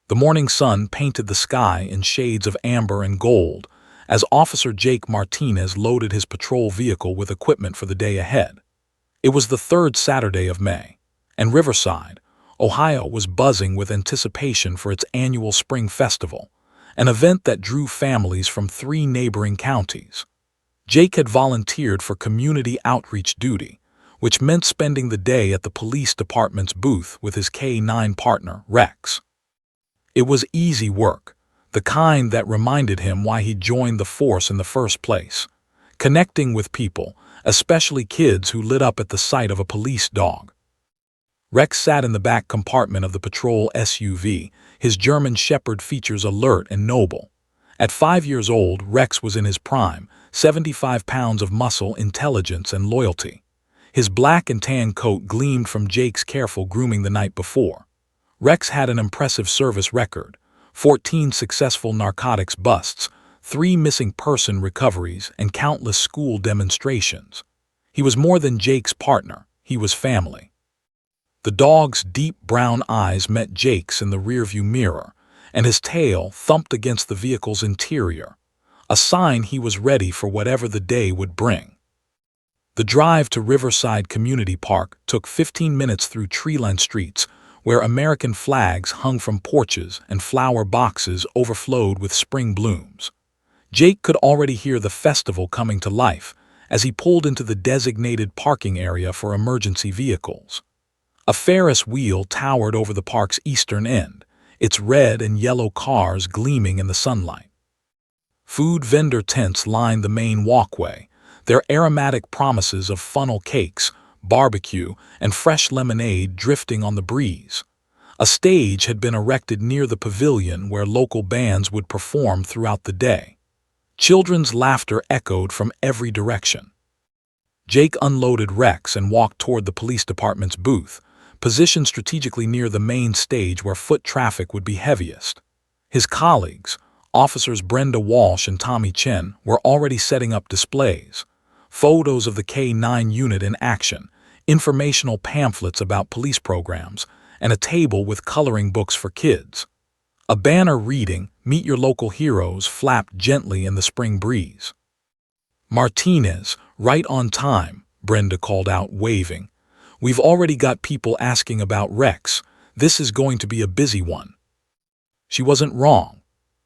The morning sun painted the sky in shades of amber and gold as Officer Jake Martinez loaded his patrol vehicle with equipment for the day ahead. It was the third Saturday of May, and Riverside, Ohio was buzzing with anticipation for its annual spring festival, an event that drew families from 3 neighboring counties. Jake had volunteered for community outreach duty, which meant spending the day at the police department's booth with his K-9 partner, Rex. It was easy work, the kind that reminded him why he joined the force in the first place, connecting with people, especially kids who lit up at the sight of a police dog. Rex sat in the back compartment of the patrol SUV, his German Shepherd features alert and noble. At 5 years old, Rex was in his prime, 75 pounds of muscle, intelligence, and loyalty. His black and tan coat gleamed from Jake's careful grooming the night before. Rex had an impressive service record, 14 successful narcotics busts, 3 missing person recoveries, and countless school demonstrations. He was more than Jake's partner, he was family. The dog's deep brown eyes met Jake's in the rearview mirror, and his tail thumped against the vehicle's interior, a sign he was ready for whatever the day would bring. The drive to Riverside Community Park took 15 minutes through tree-lined streets, where American flags hung from porches and flower boxes overflowed with spring blooms. Jake could already hear the festival coming to life as he pulled into the designated parking area for emergency vehicles. A Ferris wheel towered over the park's eastern end, its red and yellow cars gleaming in the sunlight. Food vendor tents lined the main walkway, their aromatic promises of funnel cakes, barbecue, and fresh lemonade drifting on the breeze. A stage had been erected near the pavilion where local bands would perform throughout the day. Children's laughter echoed from every direction. Jake unloaded Rex and walked toward the police department's booth, positioned strategically near the main stage where foot traffic would be heaviest. His colleagues, Officers Brenda Walsh and Tommy Chen, were already setting up displays. Photos of the K-9 unit in action, informational pamphlets about police programs, and a table with coloring books for kids. A banner reading, "Meet Your Local Heroes," flapped gently in the spring breeze. "Martinez, right on time," Brenda called out, waving. "We've already got people asking about Rex. This is going to be a busy one." She wasn't wrong.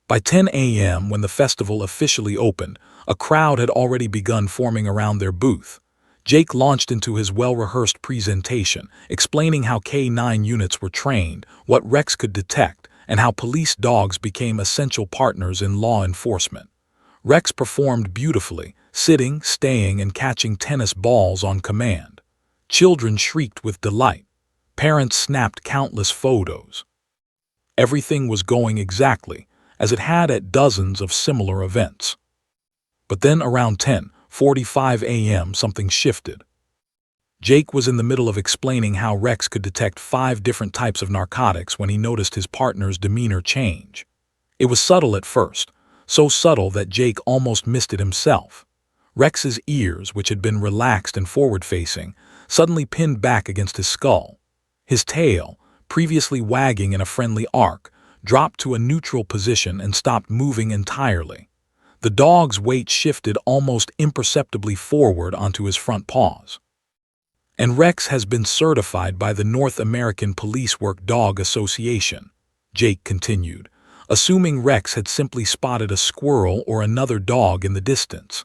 By 10 a.m., when the festival officially opened, a crowd had already begun forming around their booth. Jake launched into his well-rehearsed presentation, explaining how K-9 units were trained, what Rex could detect, and how police dogs became essential partners in law enforcement. Rex performed beautifully, sitting, staying, and catching tennis balls on command. Children shrieked with delight. Parents snapped countless photos. Everything was going exactly as it had at dozens of similar events. But then around 10:45 a.m. something shifted. Jake was in the middle of explaining how Rex could detect 5 different types of narcotics when he noticed his partner's demeanor change. It was subtle at first, so subtle that Jake almost missed it himself. Rex's ears, which had been relaxed and forward-facing, suddenly pinned back against his skull. His tail, previously wagging in a friendly arc, dropped to a neutral position and stopped moving entirely. The dog's weight shifted almost imperceptibly forward onto his front paws. "And Rex has been certified by the North American Police Work Dog Association," Jake continued, assuming Rex had simply spotted a squirrel or another dog in the distance.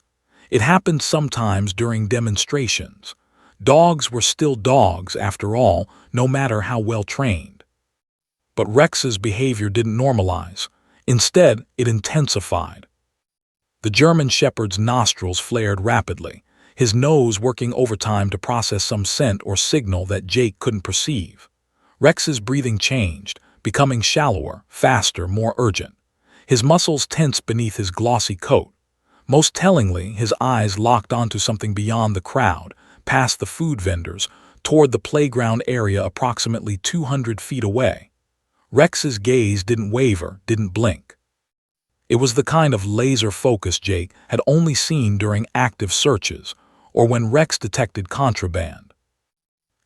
It happened sometimes during demonstrations. Dogs were still dogs, after all, no matter how well trained. But Rex's behavior didn't normalize. Instead, it intensified. The German Shepherd's nostrils flared rapidly, his nose working overtime to process some scent or signal that Jake couldn't perceive. Rex's breathing changed, becoming shallower, faster, more urgent. His muscles tensed beneath his glossy coat. Most tellingly, his eyes locked onto something beyond the crowd, past the food vendors, toward the playground area approximately 200 feet away. Rex's gaze didn't waver, didn't blink. It was the kind of laser focus Jake had only seen during active searches, or when Rex detected contraband.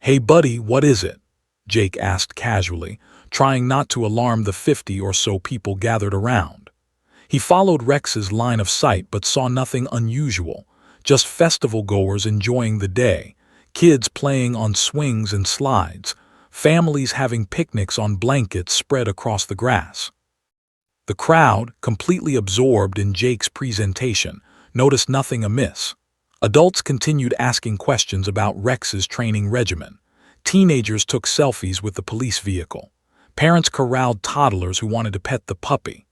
"Hey buddy, what is it?" Jake asked casually, trying not to alarm the 50 or so people gathered around. He followed Rex's line of sight but saw nothing unusual, just festival goers enjoying the day, kids playing on swings and slides, families having picnics on blankets spread across the grass. The crowd, completely absorbed in Jake's presentation, noticed nothing amiss. Adults continued asking questions about Rex's training regimen. Teenagers took selfies with the police vehicle. Parents corralled toddlers who wanted to pet the puppy.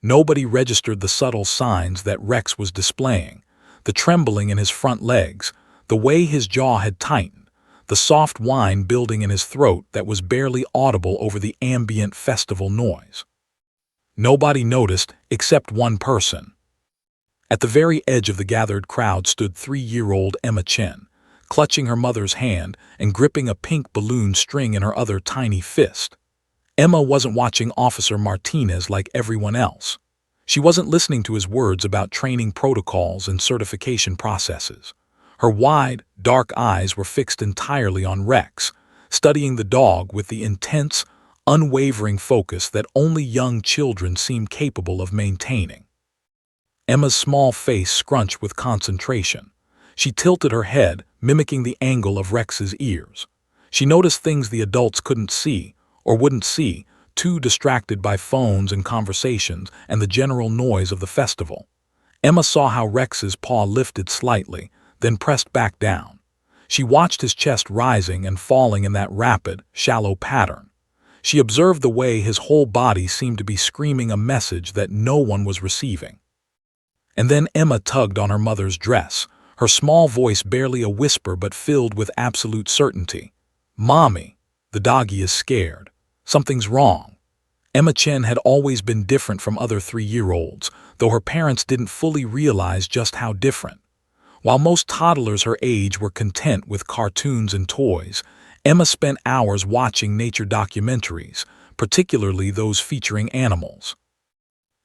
Nobody registered the subtle signs that Rex was displaying: the trembling in his front legs, the way his jaw had tightened, the soft whine building in his throat that was barely audible over the ambient festival noise. Nobody noticed except one person. At the very edge of the gathered crowd stood 3-year-old Emma Chen, clutching her mother's hand and gripping a pink balloon string in her other tiny fist. Emma wasn't watching Officer Martinez like everyone else. She wasn't listening to his words about training protocols and certification processes. Her wide, dark eyes were fixed entirely on Rex, studying the dog with the intense, unwavering focus that only young children seem capable of maintaining. Emma's small face scrunched with concentration. She tilted her head, mimicking the angle of Rex's ears. She noticed things the adults couldn't see, or wouldn't see, too distracted by phones and conversations and the general noise of the festival. Emma saw how Rex's paw lifted slightly, then pressed back down. She watched his chest rising and falling in that rapid, shallow pattern. She observed the way his whole body seemed to be screaming a message that no one was receiving. And then Emma tugged on her mother's dress, her small voice barely a whisper but filled with absolute certainty. "Mommy, the doggy is scared. Something's wrong." Emma Chen had always been different from other 3-year-olds, though her parents didn't fully realize just how different. While most toddlers her age were content with cartoons and toys, Emma spent hours watching nature documentaries, particularly those featuring animals.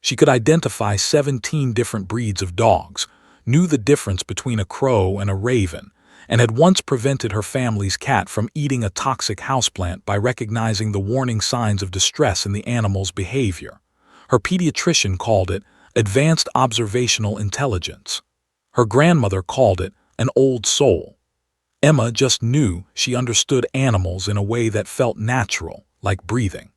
She could identify 17 different breeds of dogs, knew the difference between a crow and a raven, and had once prevented her family's cat from eating a toxic houseplant by recognizing the warning signs of distress in the animal's behavior. Her pediatrician called it advanced observational intelligence. Her grandmother called it an old soul. Emma just knew she understood animals in a way that felt natural, like breathing.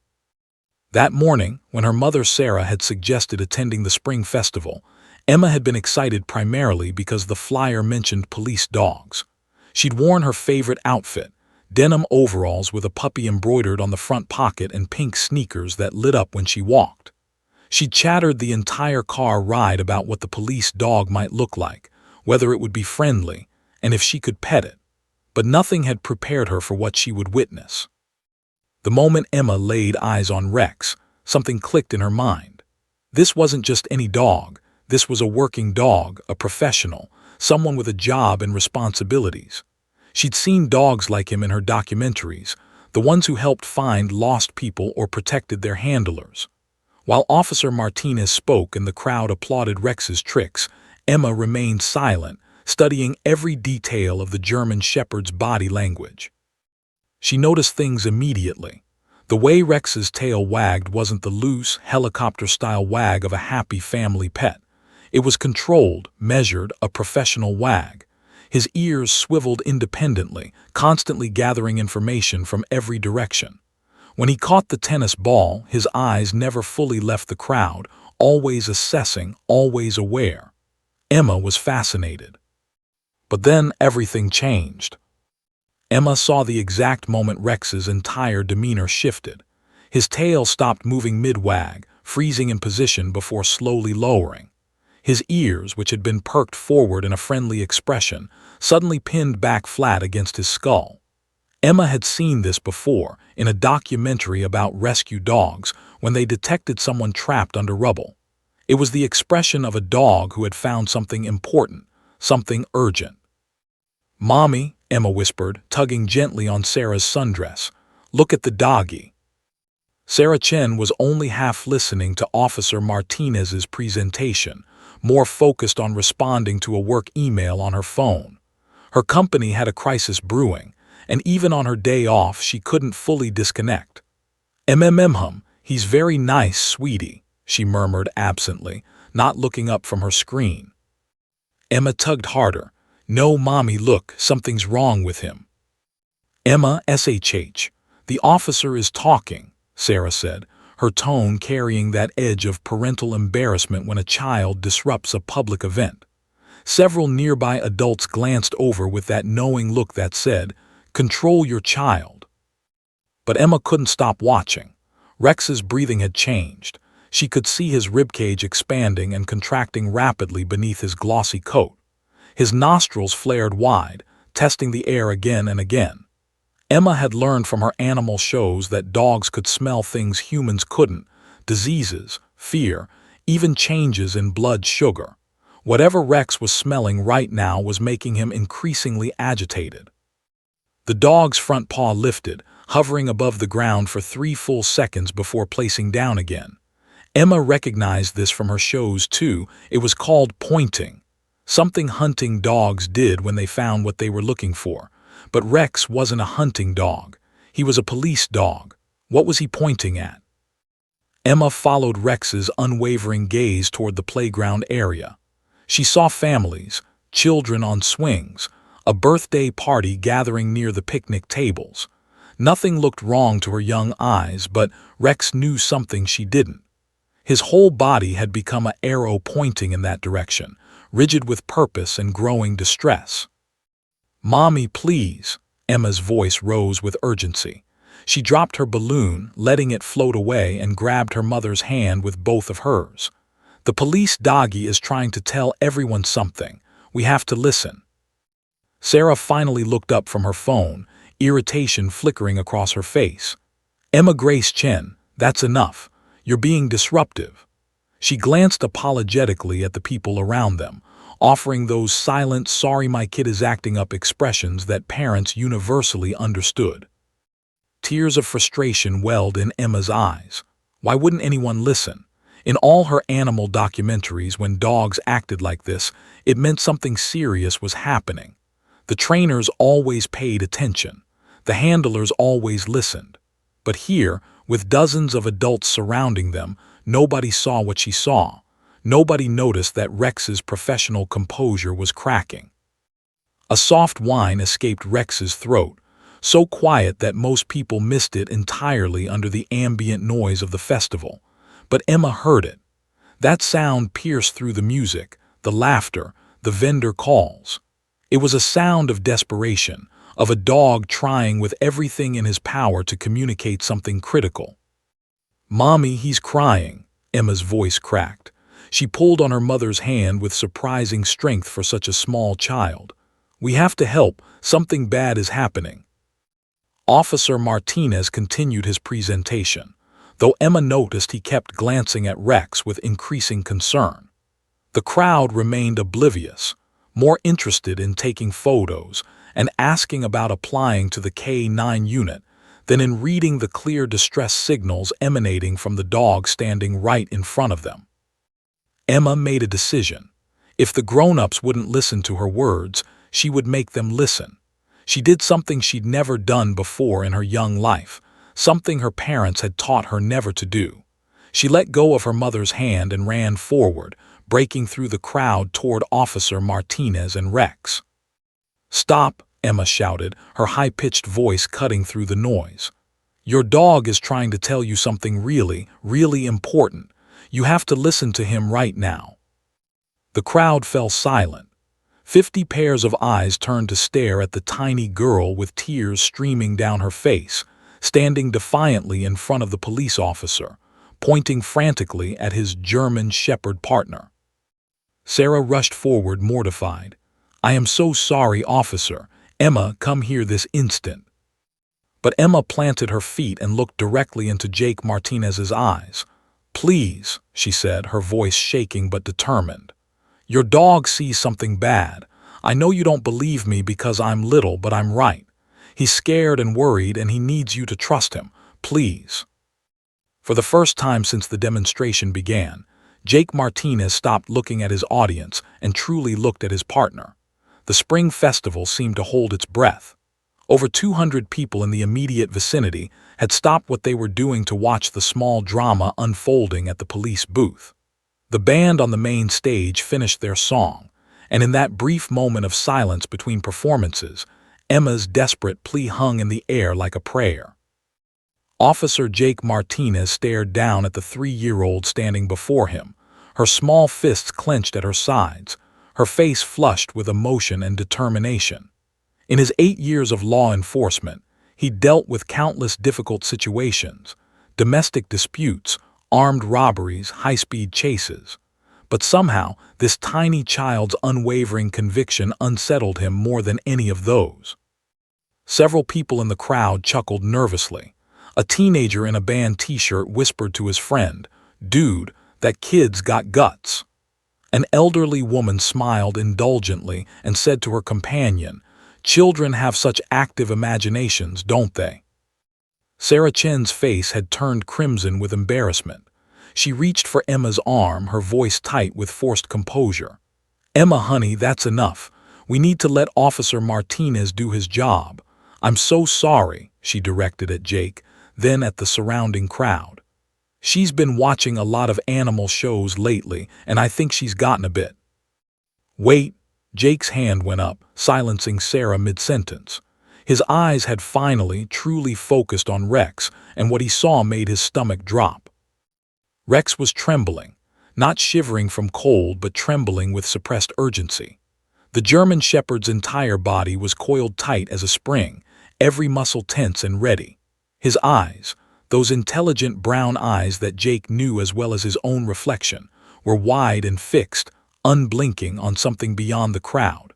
That morning, when her mother Sarah had suggested attending the spring festival, Emma had been excited primarily because the flyer mentioned police dogs. She'd worn her favorite outfit, denim overalls with a puppy embroidered on the front pocket and pink sneakers that lit up when she walked. She'd chattered the entire car ride about what the police dog might look like, whether it would be friendly, and if she could pet it. But nothing had prepared her for what she would witness. The moment Emma laid eyes on Rex, something clicked in her mind. This wasn't just any dog. This was a working dog, a professional, someone with a job and responsibilities. She'd seen dogs like him in her documentaries, the ones who helped find lost people or protected their handlers. While Officer Martinez spoke and the crowd applauded Rex's tricks, Emma remained silent, studying every detail of the German Shepherd's body language. She noticed things immediately. The way Rex's tail wagged wasn't the loose, helicopter-style wag of a happy family pet. It was controlled, measured, a professional wag. His ears swiveled independently, constantly gathering information from every direction. When he caught the tennis ball, his eyes never fully left the crowd, always assessing, always aware. Emma was fascinated. But then everything changed. Emma saw the exact moment Rex's entire demeanor shifted. His tail stopped moving mid-wag, freezing in position before slowly lowering. His ears, which had been perked forward in a friendly expression, suddenly pinned back flat against his skull. Emma had seen this before, in a documentary about rescue dogs, when they detected someone trapped under rubble. It was the expression of a dog who had found something important, something urgent. "Mommy," Emma whispered, tugging gently on Sarah's sundress, "look at the doggy." Sarah Chen was only half listening to Officer Martinez's presentation, more focused on responding to a work email on her phone. Her company had a crisis brewing, and even on her day off she couldn't fully disconnect. He's very nice, sweetie," she murmured absently, not looking up from her screen. Emma tugged harder. "No, Mommy, look, something's wrong with him." "Emma, SHH. The officer is talking," Sarah said, her tone carrying that edge of parental embarrassment when a child disrupts a public event. Several nearby adults glanced over with that knowing look that said, "Control your child." But Emma couldn't stop watching. Rex's breathing had changed. She could see his ribcage expanding and contracting rapidly beneath his glossy coat. His nostrils flared wide, testing the air again and again. Emma had learned from her animal shows that dogs could smell things humans couldn't: diseases, fear, even changes in blood sugar. Whatever Rex was smelling right now was making him increasingly agitated. The dog's front paw lifted, hovering above the ground for 3 full seconds before placing down again. Emma recognized this from her shows too. It was called pointing, something hunting dogs did when they found what they were looking for. But Rex wasn't a hunting dog. He was a police dog. What was he pointing at? Emma followed Rex's unwavering gaze toward the playground area. She saw families, children on swings, a birthday party gathering near the picnic tables. Nothing looked wrong to her young eyes, but Rex knew something she didn't. His whole body had become an arrow pointing in that direction, rigid with purpose and growing distress. "Mommy, please." Emma's voice rose with urgency. She dropped her balloon, letting it float away, and grabbed her mother's hand with both of hers. "The police doggy is trying to tell everyone something. We have to listen." Sarah finally looked up from her phone, irritation flickering across her face. "Emma Grace Chen, that's enough. You're being disruptive." She glanced apologetically at the people around them, offering those silent, "sorry my kid is acting up" expressions that parents universally understood. Tears of frustration welled in Emma's eyes. Why wouldn't anyone listen? In all her animal documentaries, when dogs acted like this, it meant something serious was happening. The trainers always paid attention. The handlers always listened. But here, with dozens of adults surrounding them, nobody saw what she saw. Nobody noticed that Rex's professional composure was cracking. A soft whine escaped Rex's throat, so quiet that most people missed it entirely under the ambient noise of the festival. But Emma heard it. That sound pierced through the music, the laughter, the vendor calls. It was a sound of desperation, of a dog trying with everything in his power to communicate something critical. "Mommy, he's crying," Emma's voice cracked. She pulled on her mother's hand with surprising strength for such a small child. "We have to help. Something bad is happening." Officer Martinez continued his presentation, though Emma noticed he kept glancing at Rex with increasing concern. The crowd remained oblivious, more interested in taking photos and asking about applying to the K-9 unit than in reading the clear distress signals emanating from the dog standing right in front of them. Emma made a decision. If the grown-ups wouldn't listen to her words, she would make them listen. She did something she'd never done before in her young life, something her parents had taught her never to do. She let go of her mother's hand and ran forward, breaking through the crowd toward Officer Martinez and Rex. "Stop," Emma shouted, her high-pitched voice cutting through the noise. "Your dog is trying to tell you something really, really important. You have to listen to him right now." The crowd fell silent. 50 pairs of eyes turned to stare at the tiny girl with tears streaming down her face, standing defiantly in front of the police officer, pointing frantically at his German Shepherd partner. Sarah rushed forward, mortified. "I am so sorry, officer. Emma, come here this instant." But Emma planted her feet and looked directly into Jake Martinez's eyes. "Please," she said, her voice shaking but determined. "Your dog sees something bad. I know you don't believe me because I'm little, but I'm right. He's scared and worried, and he needs you to trust him. Please." For the first time since the demonstration began, Jake Martinez stopped looking at his audience and truly looked at his partner. The spring festival seemed to hold its breath. Over 200 people in the immediate vicinity had stopped what they were doing to watch the small drama unfolding at the police booth. The band on the main stage finished their song, and in that brief moment of silence between performances, Emma's desperate plea hung in the air like a prayer. Officer Jake Martinez stared down at the 3-year-old standing before him, her small fists clenched at her sides, her face flushed with emotion and determination. In his 8 years of law enforcement, he dealt with countless difficult situations, domestic disputes, armed robberies, high-speed chases. But somehow, this tiny child's unwavering conviction unsettled him more than any of those. Several people in the crowd chuckled nervously. A teenager in a band t-shirt whispered to his friend, "Dude, that kid's got guts." An elderly woman smiled indulgently and said to her companion, "Children have such active imaginations, don't they?" Sarah Chen's face had turned crimson with embarrassment. She reached for Emma's arm, her voice tight with forced composure. "Emma, honey, that's enough. We need to let Officer Martinez do his job. I'm so sorry," she directed at Jake, then at the surrounding crowd. "She's been watching a lot of animal shows lately, and I think she's gotten a bit." "Wait," Jake's hand went up, silencing Sarah mid-sentence. His eyes had finally, truly focused on Rex, and what he saw made his stomach drop. Rex was trembling, not shivering from cold but trembling with suppressed urgency. The German Shepherd's entire body was coiled tight as a spring, every muscle tense and ready. His eyes, those intelligent brown eyes that Jake knew as well as his own reflection, were wide and fixed, unblinking on something beyond the crowd.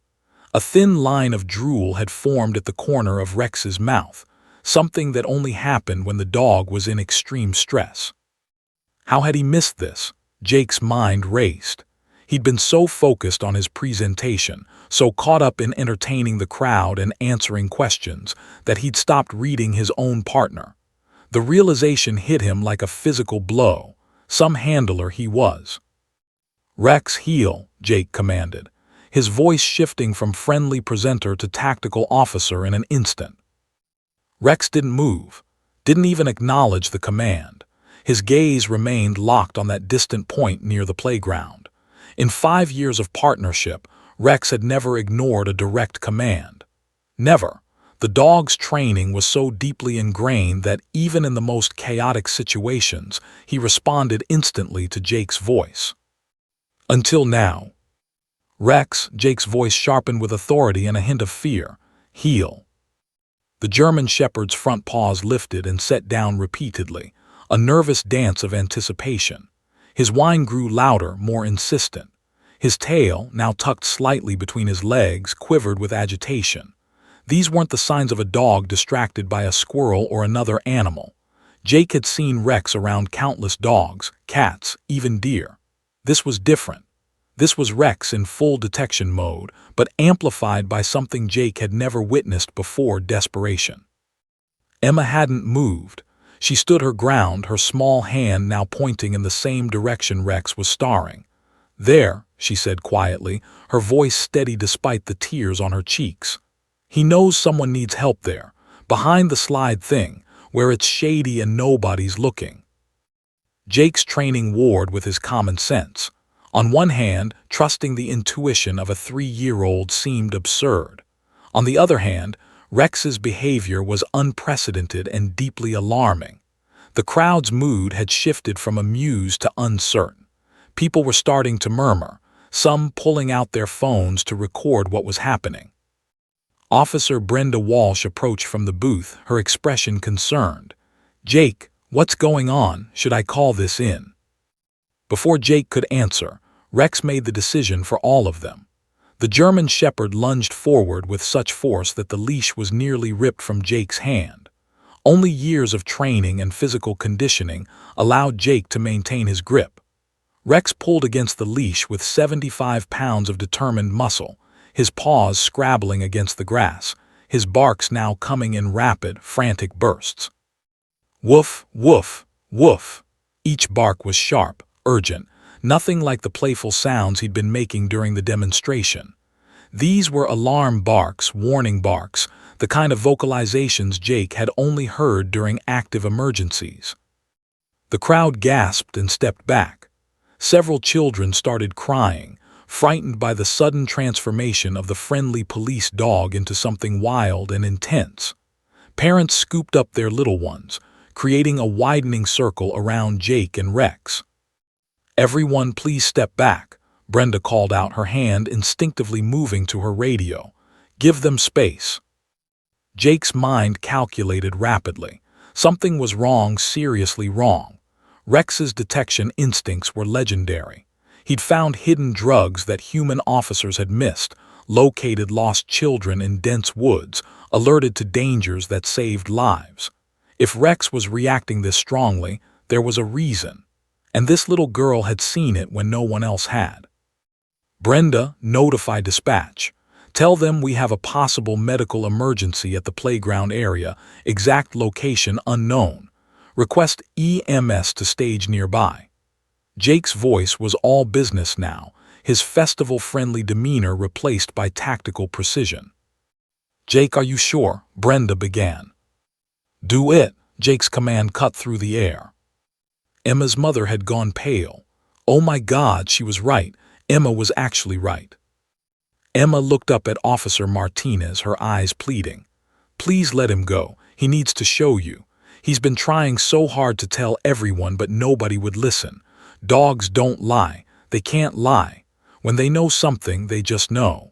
A thin line of drool had formed at the corner of Rex's mouth, something that only happened when the dog was in extreme stress. How had he missed this? Jake's mind raced. He'd been so focused on his presentation, so caught up in entertaining the crowd and answering questions, that he'd stopped reading his own partner. The realization hit him like a physical blow. Some handler he was. "Rex, heel," Jake commanded, his voice shifting from friendly presenter to tactical officer in an instant. Rex didn't move, didn't even acknowledge the command. His gaze remained locked on that distant point near the playground. In 5 years of partnership, Rex had never ignored a direct command. Never. The dog's training was so deeply ingrained that even in the most chaotic situations, he responded instantly to Jake's voice. Until now. "Rex," Jake's voice sharpened with authority and a hint of fear. "Heel." The German Shepherd's front paws lifted and set down repeatedly, a nervous dance of anticipation. His whine grew louder, more insistent. His tail, now tucked slightly between his legs, quivered with agitation. These weren't the signs of a dog distracted by a squirrel or another animal. Jake had seen Rex around countless dogs, cats, even deer. This was different. This was Rex in full detection mode, but amplified by something Jake had never witnessed before: desperation. Emma hadn't moved. She stood her ground, her small hand now pointing in the same direction Rex was staring. "There," she said quietly, her voice steady despite the tears on her cheeks. "He knows someone needs help there, behind the slide thing, where it's shady and nobody's looking." Jake's training warred with his common sense. On one hand, trusting the intuition of a 3-year-old seemed absurd. On the other hand, Rex's behavior was unprecedented and deeply alarming. The crowd's mood had shifted from amused to uncertain. People were starting to murmur, some pulling out their phones to record what was happening. Officer Brenda Walsh approached from the booth, her expression concerned. "Jake, what's going on? Should I call this in?" Before Jake could answer, Rex made the decision for all of them. The German Shepherd lunged forward with such force that the leash was nearly ripped from Jake's hand. Only years of training and physical conditioning allowed Jake to maintain his grip. Rex pulled against the leash with 75 pounds of determined muscle, his paws scrabbling against the grass, his barks now coming in rapid, frantic bursts. Woof, woof, woof. Each bark was sharp, urgent, nothing like the playful sounds he'd been making during the demonstration. These were alarm barks, warning barks, the kind of vocalizations Jake had only heard during active emergencies. The crowd gasped and stepped back. Several children started crying, frightened by the sudden transformation of the friendly police dog into something wild and intense. Parents scooped up their little ones, creating a widening circle around Jake and Rex. "Everyone please step back," Brenda called out, her hand instinctively moving to her radio. "Give them space." Jake's mind calculated rapidly. Something was wrong, seriously wrong. Rex's detection instincts were legendary. He'd found hidden drugs that human officers had missed, located lost children in dense woods, alerted to dangers that saved lives. If Rex was reacting this strongly, there was a reason, and this little girl had seen it when no one else had. "Brenda, notify dispatch. Tell them we have a possible medical emergency at the playground area, exact location unknown. Request EMS to stage nearby." Jake's voice was all business now, his festival-friendly demeanor replaced by tactical precision. "Jake, are you sure?" Brenda began. "Do it," Jake's command cut through the air. Emma's mother had gone pale. Oh my God, she was right. Emma was actually right. Emma looked up at Officer Martinez, her eyes pleading. "Please let him go. He needs to show you. He's been trying so hard to tell everyone, but nobody would listen. Dogs don't lie. They can't lie. When they know something, they just know."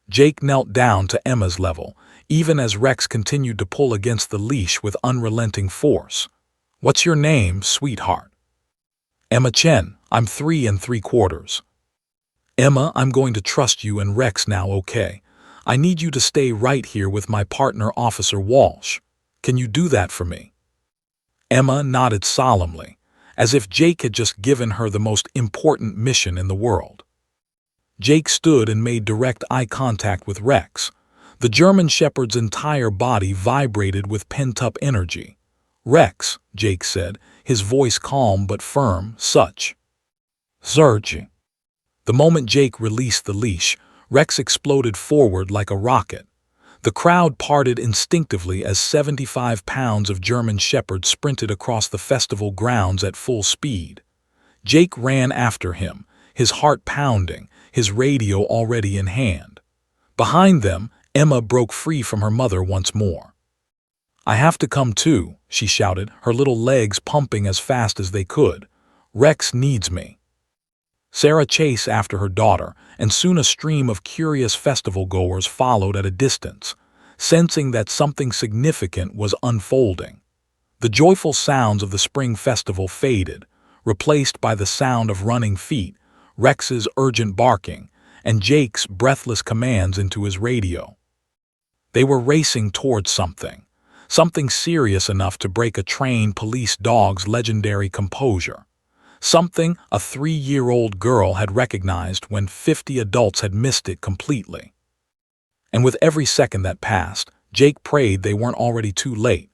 Jake knelt down to Emma's level, even as Rex continued to pull against the leash with unrelenting force. "What's your name, sweetheart?" "Emma Chen. I'm 3 3/4. "Emma, I'm going to trust you and Rex now, okay? I need you to stay right here with my partner, Officer Walsh. Can you do that for me?" Emma nodded solemnly, as if Jake had just given her the most important mission in the world. Jake stood and made direct eye contact with Rex. The German Shepherd's entire body vibrated with pent-up energy. "Rex," Jake said, his voice calm but firm, "such." "Serge." The moment Jake released the leash, Rex exploded forward like a rocket. The crowd parted instinctively as 75 pounds of German Shepherd sprinted across the festival grounds at full speed. Jake ran after him, his heart pounding, his radio already in hand. Behind them, Emma broke free from her mother once more. "I have to come too," she shouted, her little legs pumping as fast as they could. "Rex needs me." Sarah chased after her daughter, and soon a stream of curious festival-goers followed at a distance, sensing that something significant was unfolding. The joyful sounds of the spring festival faded, replaced by the sound of running feet, Rex's urgent barking, and Jake's breathless commands into his radio. They were racing towards something serious enough to break a trained police dog's legendary composure. Something a 3-year-old girl had recognized when 50 adults had missed it completely. And with every second that passed, Jake prayed they weren't already too late.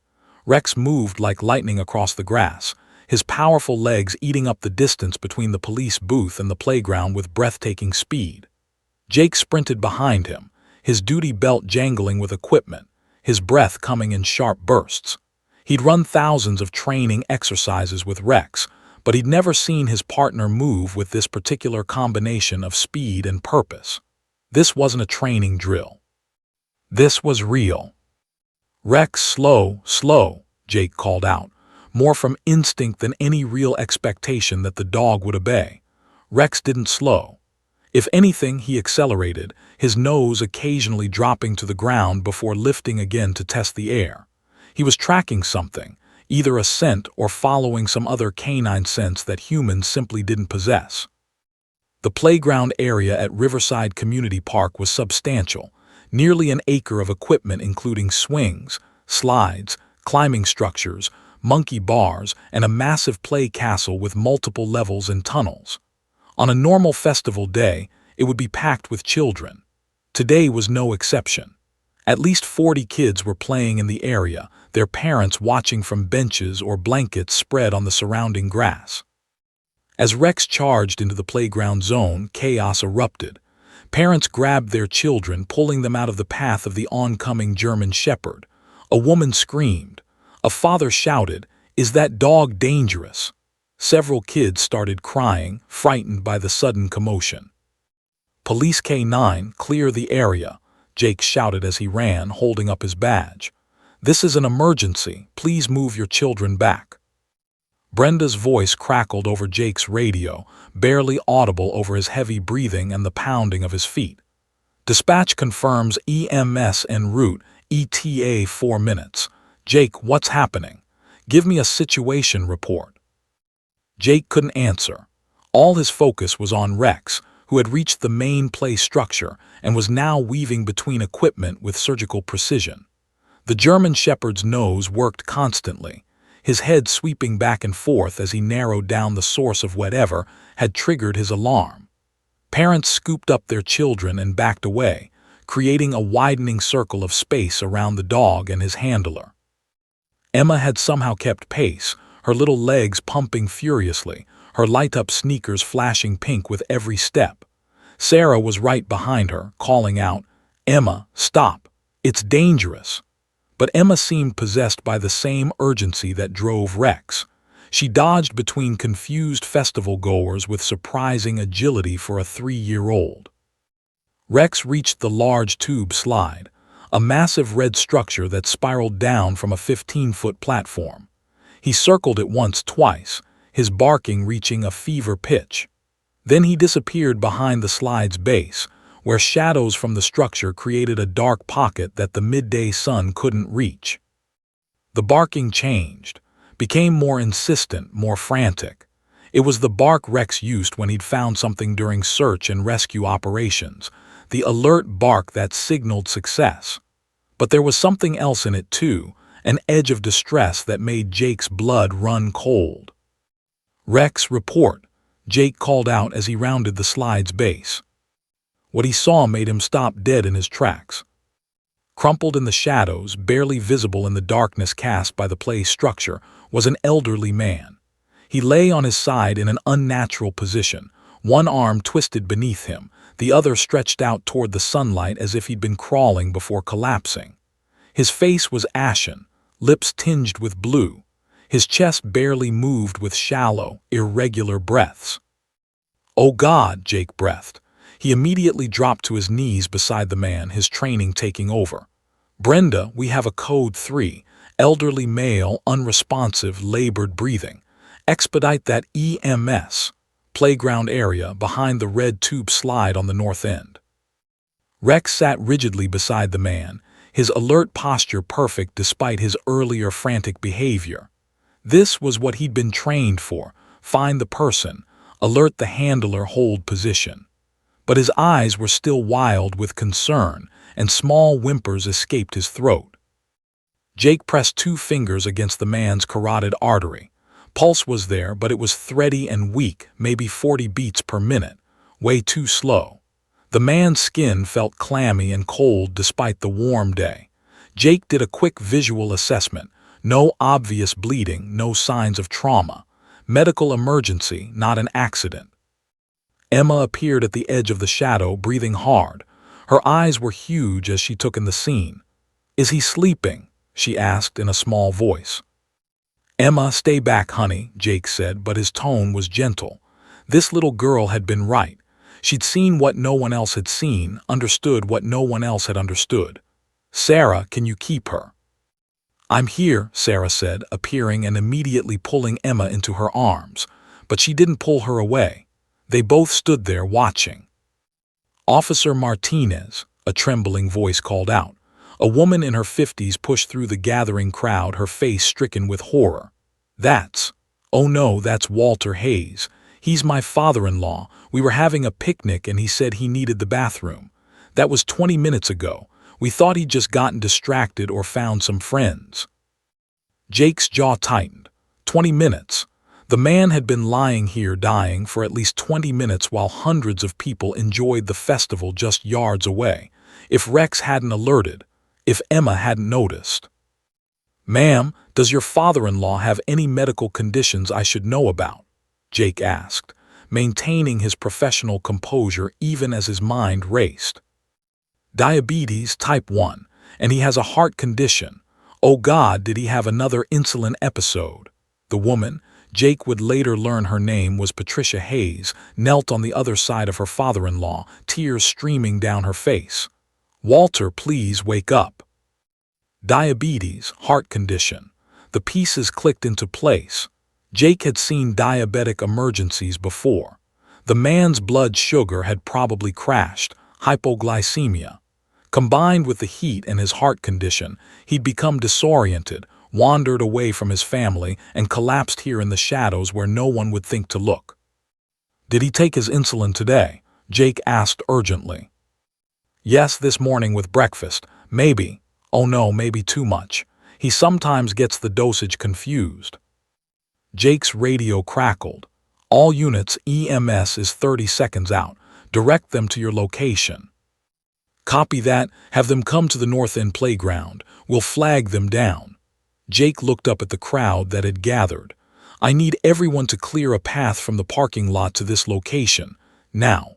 Rex moved like lightning across the grass, his powerful legs eating up the distance between the police booth and the playground with breathtaking speed. Jake sprinted behind him, his duty belt jangling with equipment, his breath coming in sharp bursts. He'd run thousands of training exercises with Rex, but he'd never seen his partner move with this particular combination of speed and purpose. This wasn't a training drill. This was real. "Rex, slow, slow," Jake called out, more from instinct than any real expectation that the dog would obey. Rex didn't slow. If anything, he accelerated, his nose occasionally dropping to the ground before lifting again to test the air. He was tracking something, either a scent or following some other canine sense that humans simply didn't possess. The playground area at Riverside Community Park was substantial, nearly an acre of equipment including swings, slides, climbing structures, monkey bars, and a massive play castle with multiple levels and tunnels. On a normal festival day, it would be packed with children. Today was no exception. At least 40 kids were playing in the area, their parents watching from benches or blankets spread on the surrounding grass. As Rex charged into the playground zone, chaos erupted. Parents grabbed their children, pulling them out of the path of the oncoming German Shepherd. A woman screamed. A father shouted, "Is that dog dangerous?" Several kids started crying, frightened by the sudden commotion. "Police K9, clear the area," Jake shouted as he ran, holding up his badge. "This is an emergency. Please move your children back." Brenda's voice crackled over Jake's radio, barely audible over his heavy breathing and the pounding of his feet. "Dispatch confirms EMS en route, ETA 4 minutes. Jake, what's happening? Give me a situation report." Jake couldn't answer. All his focus was on Rex, who had reached the main play structure and was now weaving between equipment with surgical precision. The German Shepherd's nose worked constantly, his head sweeping back and forth as he narrowed down the source of whatever had triggered his alarm. Parents scooped up their children and backed away, creating a widening circle of space around the dog and his handler. Emma had somehow kept pace, her little legs pumping furiously, her light-up sneakers flashing pink with every step. Sarah was right behind her, calling out, "Emma, stop! It's dangerous!" But Emma seemed possessed by the same urgency that drove Rex. She dodged between confused festival-goers with surprising agility for a 3-year-old. Rex reached the large tube slide, a massive red structure that spiraled down from a 15-foot platform. He circled it twice, his barking reaching a fever pitch. Then he disappeared behind the slide's base, where shadows from the structure created a dark pocket that the midday sun couldn't reach. The barking changed, became more insistent, more frantic. It was the bark Rex used when he'd found something during search and rescue operations, the alert bark that signaled success. But there was something else in it too, an edge of distress that made Jake's blood run cold. "Rex, report," Jake called out as he rounded the slide's base. What he saw made him stop dead in his tracks. Crumpled in the shadows, barely visible in the darkness cast by the play structure, was an elderly man. He lay on his side in an unnatural position, one arm twisted beneath him, the other stretched out toward the sunlight as if he'd been crawling before collapsing. His face was ashen, lips tinged with blue. His chest barely moved with shallow, irregular breaths. "Oh God," Jake breathed. He immediately dropped to his knees beside the man, his training taking over. "Brenda, we have a code 3, elderly male, unresponsive, labored breathing. Expedite that EMS, playground area behind the red tube slide on the north end." Rex sat rigidly beside the man, his alert posture perfect despite his earlier frantic behavior. This was what he'd been trained for: find the person, alert the handler, hold position. But his eyes were still wild with concern, and small whimpers escaped his throat. Jake pressed 2 fingers against the man's carotid artery. Pulse was there, but it was thready and weak, maybe 40 beats per minute, way too slow. The man's skin felt clammy and cold despite the warm day. Jake did a quick visual assessment. No obvious bleeding, no signs of trauma. Medical emergency, not an accident. Emma appeared at the edge of the shadow, breathing hard. Her eyes were huge as she took in the scene. "Is he sleeping?" she asked in a small voice. "Emma, stay back, honey," Jake said, but his tone was gentle. This little girl had been right. She'd seen what no one else had seen, understood what no one else had understood. "Sarah, can you keep her?" "I'm here," Sarah said, appearing and immediately pulling Emma into her arms. But she didn't pull her away. They both stood there watching. "Officer Martinez," a trembling voice called out. A woman in her 50s pushed through the gathering crowd, her face stricken with horror. Oh no, that's Walter Hayes. He's my father-in-law. We were having a picnic and he said he needed the bathroom. That was 20 minutes ago. We thought he'd just gotten distracted or found some friends." Jake's jaw tightened. 20 minutes. The man had been lying here dying for at least 20 minutes while hundreds of people enjoyed the festival just yards away. If Rex hadn't alerted, if Emma hadn't noticed. "Ma'am, does your father-in-law have any medical conditions I should know about?" Jake asked. maintaining his professional composure even as his mind raced. Diabetes type 1, and he has a heart condition. Oh God, did he have another insulin episode? The woman, Jake would later learn her name was Patricia Hayes, knelt on the other side of her father-in-law, tears streaming down her face. Walter, please wake up. Diabetes, heart condition. The pieces clicked into place. Jake had seen diabetic emergencies before. The man's blood sugar had probably crashed, hypoglycemia. Combined with the heat and his heart condition, he'd become disoriented, wandered away from his family, and collapsed here in the shadows where no one would think to look. Did he take his insulin today? Jake asked urgently. Yes, this morning with breakfast. Maybe. Oh no, maybe too much. He sometimes gets the dosage confused. Jake's radio crackled. All units, EMS is 30 seconds out. Direct them to your location. Copy that. Have them come to the North End playground. We'll flag them down. Jake looked up at the crowd that had gathered. I need everyone to clear a path from the parking lot to this location. Now.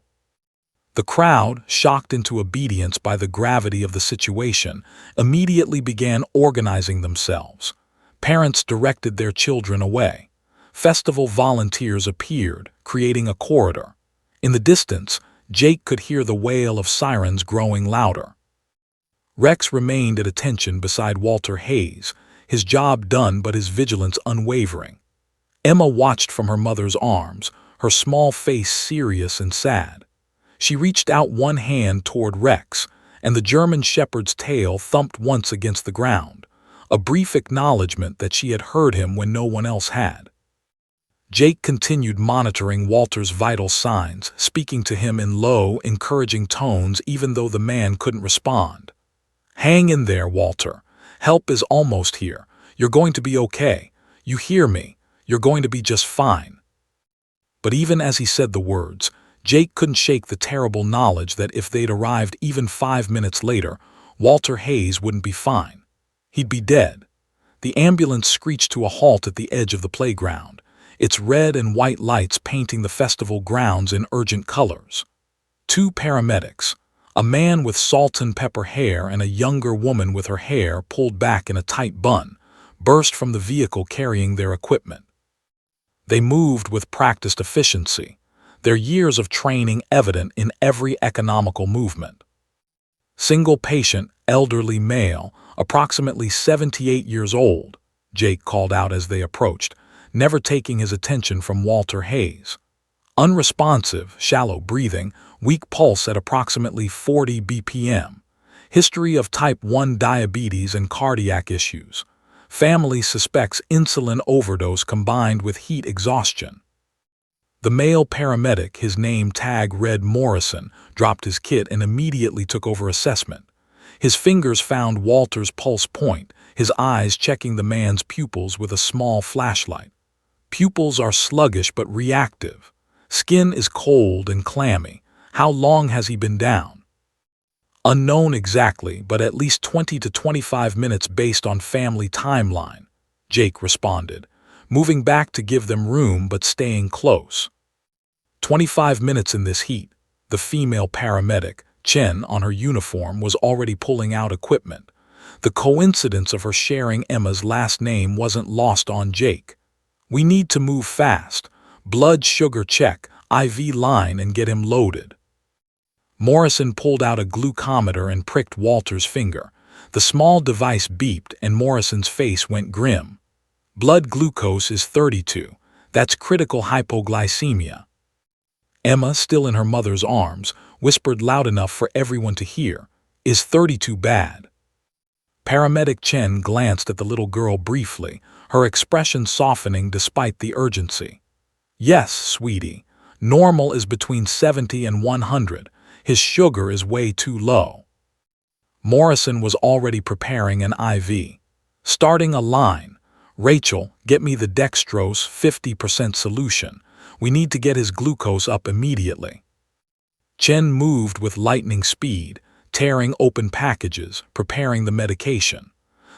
The crowd, shocked into obedience by the gravity of the situation, immediately began organizing themselves. Parents directed their children away. Festival volunteers appeared, creating a corridor. In the distance, Jake could hear the wail of sirens growing louder. Rex remained at attention beside Walter Hayes, his job done but his vigilance unwavering. Emma watched from her mother's arms, her small face serious and sad. She reached out one hand toward Rex, and the German shepherd's tail thumped once against the ground, a brief acknowledgement that she had heard him when no one else had. Jake continued monitoring Walter's vital signs, speaking to him in low, encouraging tones even though the man couldn't respond. Hang in there, Walter. Help is almost here. You're going to be okay. You hear me. You're going to be just fine. But even as he said the words, Jake couldn't shake the terrible knowledge that if they'd arrived even 5 minutes later, Walter Hayes wouldn't be fine. He'd be dead. The ambulance screeched to a halt at the edge of the playground, its red and white lights painting the festival grounds in urgent colors. 2 paramedics, a man with salt and pepper hair and a younger woman with her hair pulled back in a tight bun, burst from the vehicle carrying their equipment. They moved with practiced efficiency, their years of training evident in every economical movement. Single patient, elderly male, approximately 78 years old, Jake called out as they approached, never taking his attention from Walter Hayes. Unresponsive, shallow breathing, weak pulse at approximately 40 BPM. History of type 1 diabetes and cardiac issues. Family suspects insulin overdose combined with heat exhaustion. The male paramedic, his name tag read Morrison, dropped his kit and immediately took over assessment. His fingers found Walter's pulse point, his eyes checking the man's pupils with a small flashlight. Pupils are sluggish but reactive. Skin is cold and clammy. How long has he been down? Unknown exactly, but at least 20 to 25 minutes based on family timeline, Jake responded, moving back to give them room but staying close. 25 minutes in this heat, the female paramedic, Chen, on her uniform, was already pulling out equipment. The coincidence of her sharing Emma's last name wasn't lost on Jake. We need to move fast. Blood sugar check, IV line, and get him loaded. Morrison pulled out a glucometer and pricked Walter's finger. The small device beeped and Morrison's face went grim. Blood glucose is 32. That's critical hypoglycemia. Emma, still in her mother's arms, whispered loud enough for everyone to hear, Is 32 bad? Paramedic Chen glanced at the little girl briefly, her expression softening despite the urgency. Yes, sweetie. Normal is between 70 and 100. His sugar is way too low. Morrison was already preparing an IV. Starting a line. Rachel, get me the dextrose 50% solution. We need to get his glucose up immediately. Chen moved with lightning speed, tearing open packages, preparing the medication.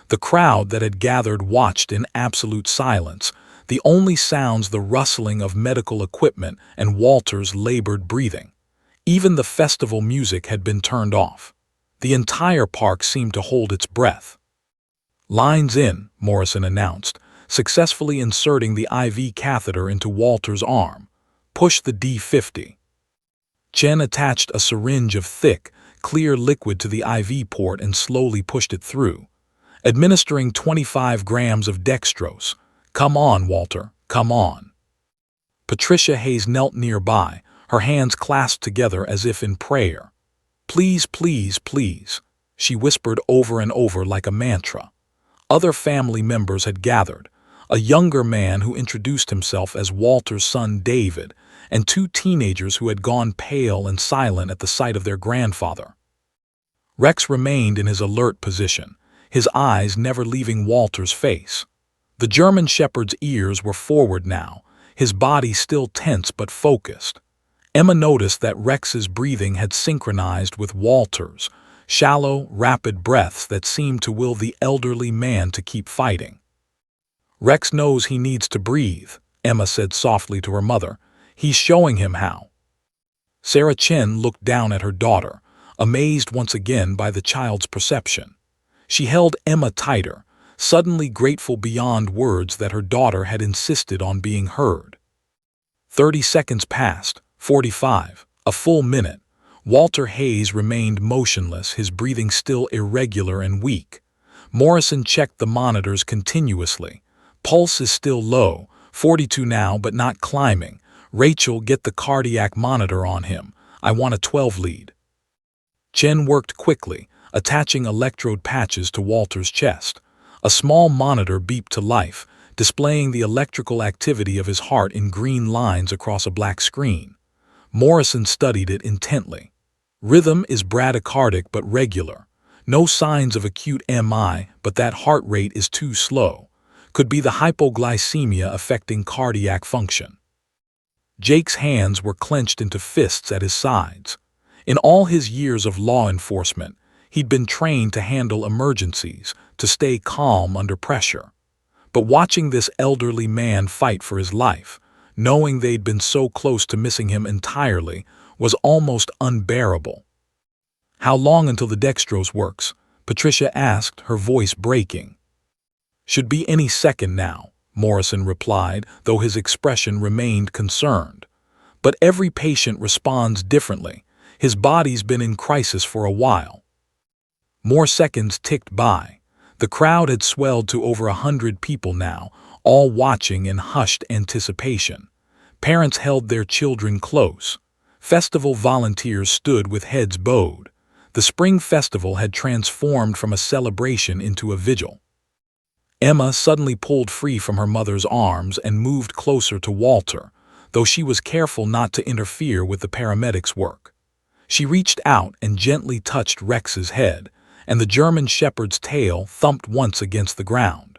The crowd that had gathered watched in absolute silence, The only sounds the rustling of medical equipment and Walter's labored breathing. Even the festival music had been turned off. The entire park seemed to hold its breath. "Lines in," Morrison announced, successfully inserting the IV catheter into Walter's arm. "Push the D50. Chen attached a syringe of thick, clear liquid to the IV port and slowly pushed it through, administering 25 grams of dextrose. "Come on, Walter, come on." Patricia Hayes knelt nearby, her hands clasped together as if in prayer. "Please, please, please," she whispered over and over like a mantra. Other family members had gathered, a younger man who introduced himself as Walter's son David, and 2 teenagers who had gone pale and silent at the sight of their grandfather. Rex remained in his alert position, his eyes never leaving Walter's face. The German shepherd's ears were forward now, his body still tense but focused. Emma noticed that Rex's breathing had synchronized with Walter's, shallow, rapid breaths that seemed to will the elderly man to keep fighting. "Rex knows he needs to breathe," Emma said softly to her mother. "He's showing him how." Sarah Chen looked down at her daughter, amazed once again by the child's perception. She held Emma tighter, suddenly grateful beyond words that her daughter had insisted on being heard. 30 seconds passed, 45, a full minute. Walter Hayes remained motionless, his breathing still irregular and weak. Morrison checked the monitors continuously. Pulse is still low, 42 now but not climbing. "Rachel, get the cardiac monitor on him. I want a 12 lead. Chen worked quickly, attaching electrode patches to Walter's chest. A small monitor beeped to life, displaying the electrical activity of his heart in green lines across a black screen. Morrison studied it intently. Rhythm is bradycardic but regular. No signs of acute MI, but that heart rate is too slow. Could be the hypoglycemia affecting cardiac function. Jake's hands were clenched into fists at his sides. In all his years of law enforcement, he'd been trained to handle emergencies, to stay calm under pressure. But watching this elderly man fight for his life, knowing they'd been so close to missing him entirely, was almost unbearable. "How long until the dextrose works?" Patricia asked, her voice breaking. "Should be any second now," Morrison replied, though his expression remained concerned. "But every patient responds differently. His body's been in crisis for a while." More seconds ticked by. The crowd had swelled to over 100 people now, all watching in hushed anticipation. Parents held their children close. Festival volunteers stood with heads bowed. The spring festival had transformed from a celebration into a vigil. Emma suddenly pulled free from her mother's arms and moved closer to Walter, though she was careful not to interfere with the paramedics' work. She reached out and gently touched Rex's head, and the German shepherd's tail thumped once against the ground.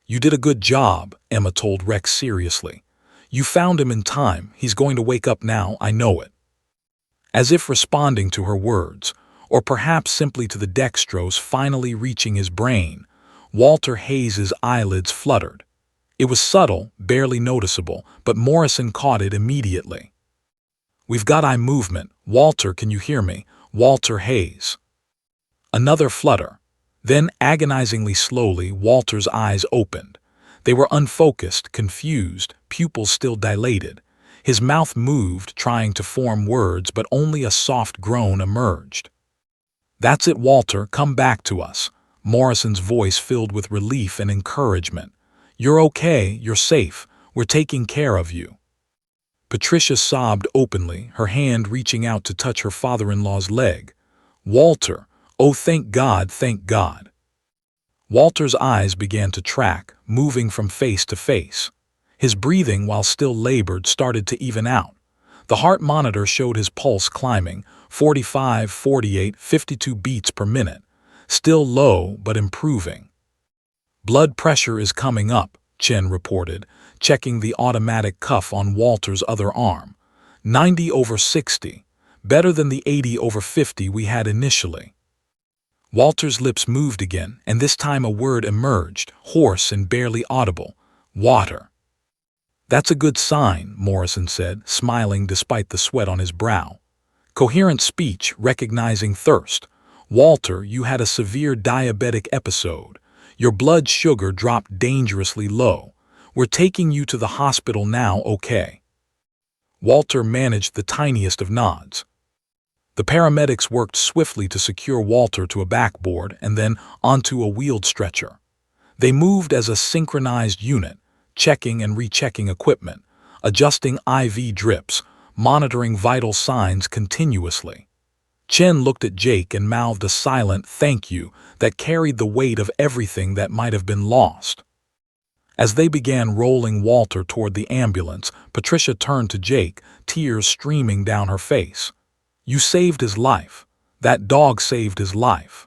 "You did a good job," Emma told Rex seriously. "You found him in time. He's going to wake up now, I know it." As if responding to her words, or perhaps simply to the dextrose finally reaching his brain, Walter Hayes's eyelids fluttered. It was subtle, barely noticeable, but Morrison caught it immediately. "We've got eye movement. Walter, can you hear me? Walter Hayes." Another flutter. Then, agonizingly slowly, Walter's eyes opened. They were unfocused, confused, pupils still dilated. His mouth moved, trying to form words, but only a soft groan emerged. "That's it, Walter, come back to us." Morrison's voice filled with relief and encouragement. "You're okay, you're safe, we're taking care of you." Patricia sobbed openly, her hand reaching out to touch her father-in-law's leg. "Walter, oh thank God, thank God." Walter's eyes began to track, moving from face to face. His breathing, while still labored, started to even out. The heart monitor showed his pulse climbing, 45, 48, 52 beats per minute. Still low, but improving. "Blood pressure is coming up," Chen reported, checking the automatic cuff on Walter's other arm. 90/60, better than the 80/50 we had initially. Walter's lips moved again, and this time a word emerged, hoarse and barely audible. Water. That's a good sign, Morrison said, smiling despite the sweat on his brow. Coherent speech, recognizing thirst. Walter, you had a severe diabetic episode. Your blood sugar dropped dangerously low. We're taking you to the hospital now, okay? Walter managed the tiniest of nods. The paramedics worked swiftly to secure Walter to a backboard and then onto a wheeled stretcher. They moved as a synchronized unit, checking and rechecking equipment, adjusting IV drips, monitoring vital signs continuously. Chen looked at Jake and mouthed a silent thank you that carried the weight of everything that might have been lost. As they began rolling Walter toward the ambulance, Patricia turned to Jake, tears streaming down her face. You saved his life. That dog saved his life.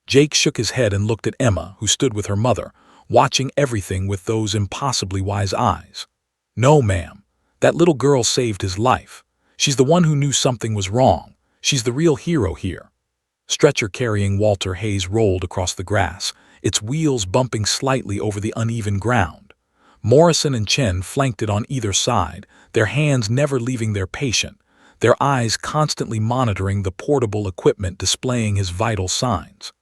Jake shook his head and looked at Emma, who stood with her mother, watching everything with those impossibly wise eyes. No, ma'am. That little girl saved his life. She's the one who knew something was wrong. She's the real hero here. Stretcher-carrying Walter Hayes rolled across the grass, its wheels bumping slightly over the uneven ground. Morrison and Chen flanked it on either side, their hands never leaving their patient, their eyes constantly monitoring the portable equipment displaying his vital signs.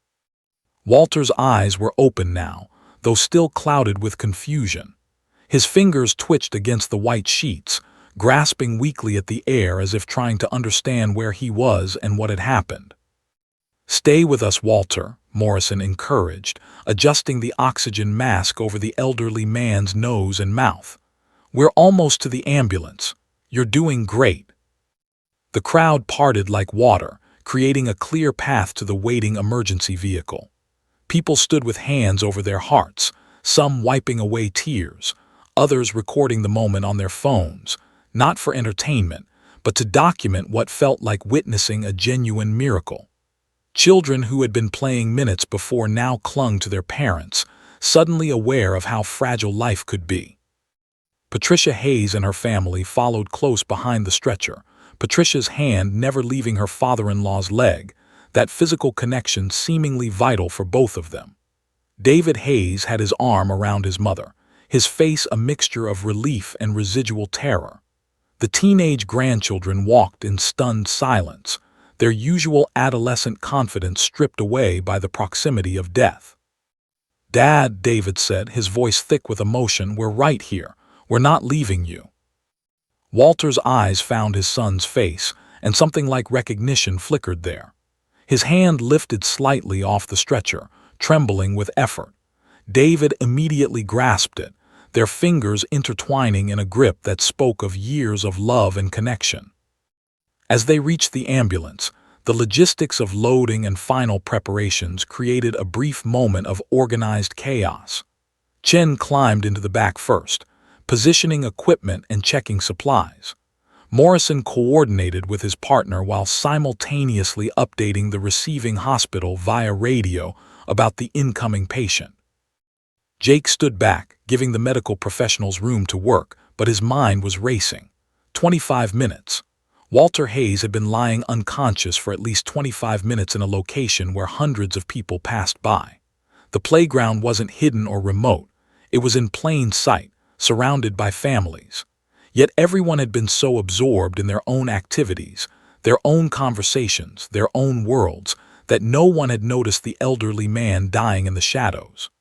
Walter's eyes were open now, though still clouded with confusion. His fingers twitched against the white sheets, grasping weakly at the air as if trying to understand where he was and what had happened. Stay with us, Walter, Morrison encouraged, adjusting the oxygen mask over the elderly man's nose and mouth. We're almost to the ambulance. You're doing great. The crowd parted like water, creating a clear path to the waiting emergency vehicle. People stood with hands over their hearts, some wiping away tears, others recording the moment on their phones, not for entertainment, but to document what felt like witnessing a genuine miracle. Children who had been playing minutes before now clung to their parents, suddenly aware of how fragile life could be. Patricia Hayes and her family followed close behind the stretcher, Patricia's hand never leaving her father-in-law's leg, that physical connection seemingly vital for both of them. David Hayes had his arm around his mother, his face a mixture of relief and residual terror. The teenage grandchildren walked in stunned silence, their usual adolescent confidence stripped away by the proximity of death. Dad, David said, his voice thick with emotion, we're right here. We're not leaving you. Walter's eyes found his son's face, and something like recognition flickered there. His hand lifted slightly off the stretcher, trembling with effort. David immediately grasped it, their fingers intertwining in a grip that spoke of years of love and connection. As they reached the ambulance, the logistics of loading and final preparations created a brief moment of organized chaos. Chen climbed into the back first, positioning equipment and checking supplies. Morrison coordinated with his partner while simultaneously updating the receiving hospital via radio about the incoming patient. Jake stood back, giving the medical professionals room to work, but his mind was racing. 25 minutes. Walter Hayes had been lying unconscious for at least 25 minutes in a location where hundreds of people passed by. The playground wasn't hidden or remote. It was in plain sight, surrounded by families. Yet everyone had been so absorbed in their own activities, their own conversations, their own worlds, that no one had noticed the elderly man dying in the shadows.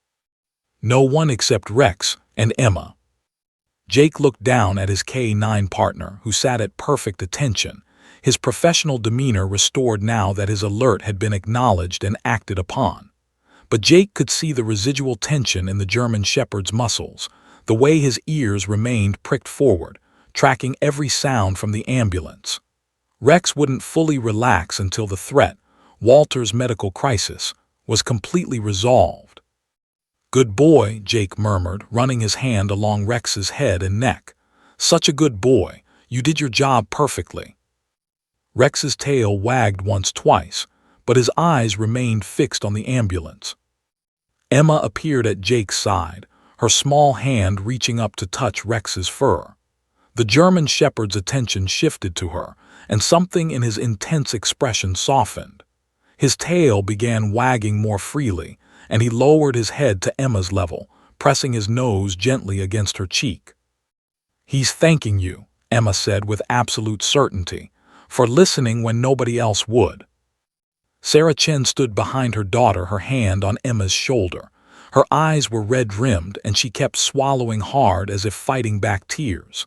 No one except Rex and Emma. Jake looked down at his K-9 partner, who sat at perfect attention, his professional demeanor restored now that his alert had been acknowledged and acted upon. But Jake could see the residual tension in the German Shepherd's muscles, the way his ears remained pricked forward, tracking every sound from the ambulance. Rex wouldn't fully relax until the threat, Walter's medical crisis, was completely resolved. Good boy, Jake murmured, running his hand along Rex's head and neck. Such a good boy. You did your job perfectly. Rex's tail wagged once, twice, but his eyes remained fixed on the ambulance. Emma appeared at Jake's side, her small hand reaching up to touch Rex's fur. The German Shepherd's attention shifted to her, and something in his intense expression softened. His tail began wagging more freely, and he lowered his head to Emma's level, pressing his nose gently against her cheek. "He's thanking you," Emma said with absolute certainty, "for listening when nobody else would." Sarah Chen stood behind her daughter, her hand on Emma's shoulder. Her eyes were red-rimmed, and she kept swallowing hard as if fighting back tears.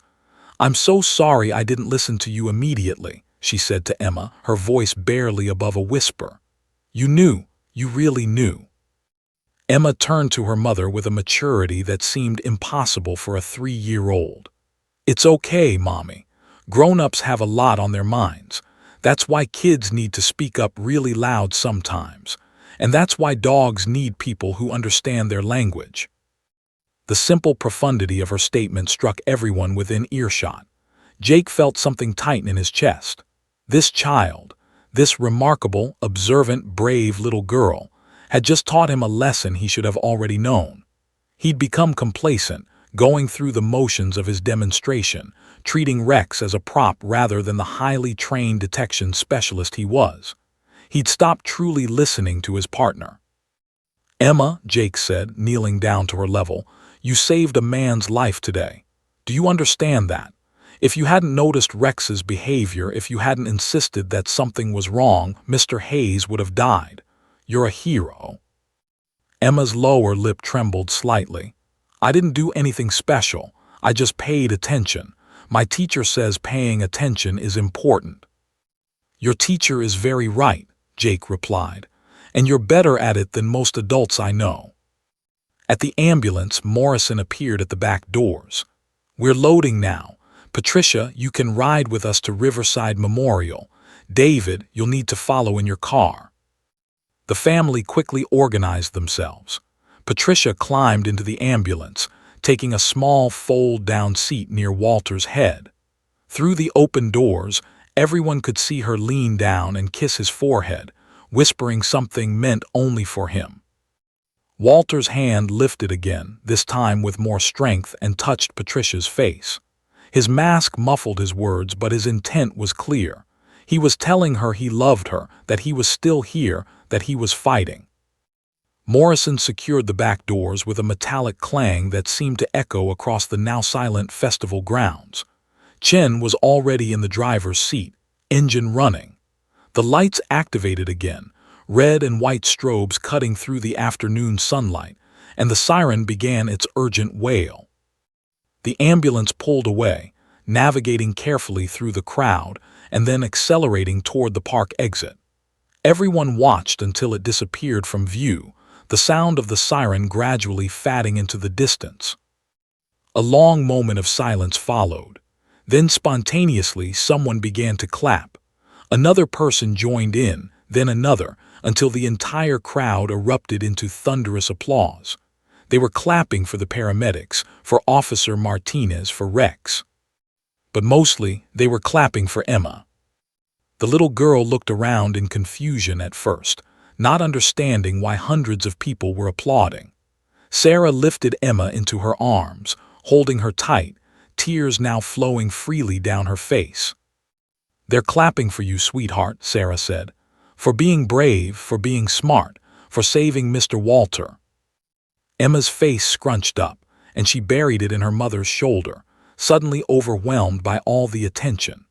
"I'm so sorry I didn't listen to you immediately," she said to Emma, her voice barely above a whisper. "You knew, you really knew." Emma turned to her mother with a maturity that seemed impossible for a 3-year-old. "It's okay, Mommy. Grown-ups have a lot on their minds. That's why kids need to speak up really loud sometimes. And that's why dogs need people who understand their language." The simple profundity of her statement struck everyone within earshot. Jake felt something tighten in his chest. This child, this remarkable, observant, brave little girl, had just taught him a lesson he should have already known. He'd become complacent, going through the motions of his demonstration, treating Rex as a prop rather than the highly trained detection specialist he was. He'd stopped truly listening to his partner. "Emma," Jake said, kneeling down to her level, "you saved a man's life today. Do you understand that? If you hadn't noticed Rex's behavior, if you hadn't insisted that something was wrong, Mr. Hayes would have died. You're a hero." Emma's lower lip trembled slightly. "I didn't do anything special. I just paid attention. My teacher says paying attention is important." "Your teacher is very right," Jake replied, "and you're better at it than most adults I know." At the ambulance, Morrison appeared at the back doors. "We're loading now. Patricia, you can ride with us to Riverside Memorial. David, you'll need to follow in your car." The family quickly organized themselves. Patricia climbed into the ambulance, taking a small fold-down seat near Walter's head. Through the open doors, everyone could see her lean down and kiss his forehead, whispering something meant only for him. Walter's hand lifted again, this time with more strength, and touched Patricia's face. His mask muffled his words, but his intent was clear. He was telling her he loved her, that he was still here, that he was fighting. Morrison secured the back doors with a metallic clang that seemed to echo across the now-silent festival grounds. Chen was already in the driver's seat, engine running. The lights activated again, red and white strobes cutting through the afternoon sunlight, and the siren began its urgent wail. The ambulance pulled away, navigating carefully through the crowd and then accelerating toward the park exit. Everyone watched until it disappeared from view, the sound of the siren gradually fading into the distance. A long moment of silence followed. Then spontaneously someone began to clap. Another person joined in, then another, until the entire crowd erupted into thunderous applause. They were clapping for the paramedics, for Officer Martinez, for Rex. But mostly, they were clapping for Emma. The little girl looked around in confusion at first, not understanding why hundreds of people were applauding. Sarah lifted Emma into her arms, holding her tight, tears now flowing freely down her face. "They're clapping for you, sweetheart," Sarah said. "For being brave, for being smart, for saving Mr. Walter." Emma's face scrunched up, and she buried it in her mother's shoulder, suddenly overwhelmed by all the attention.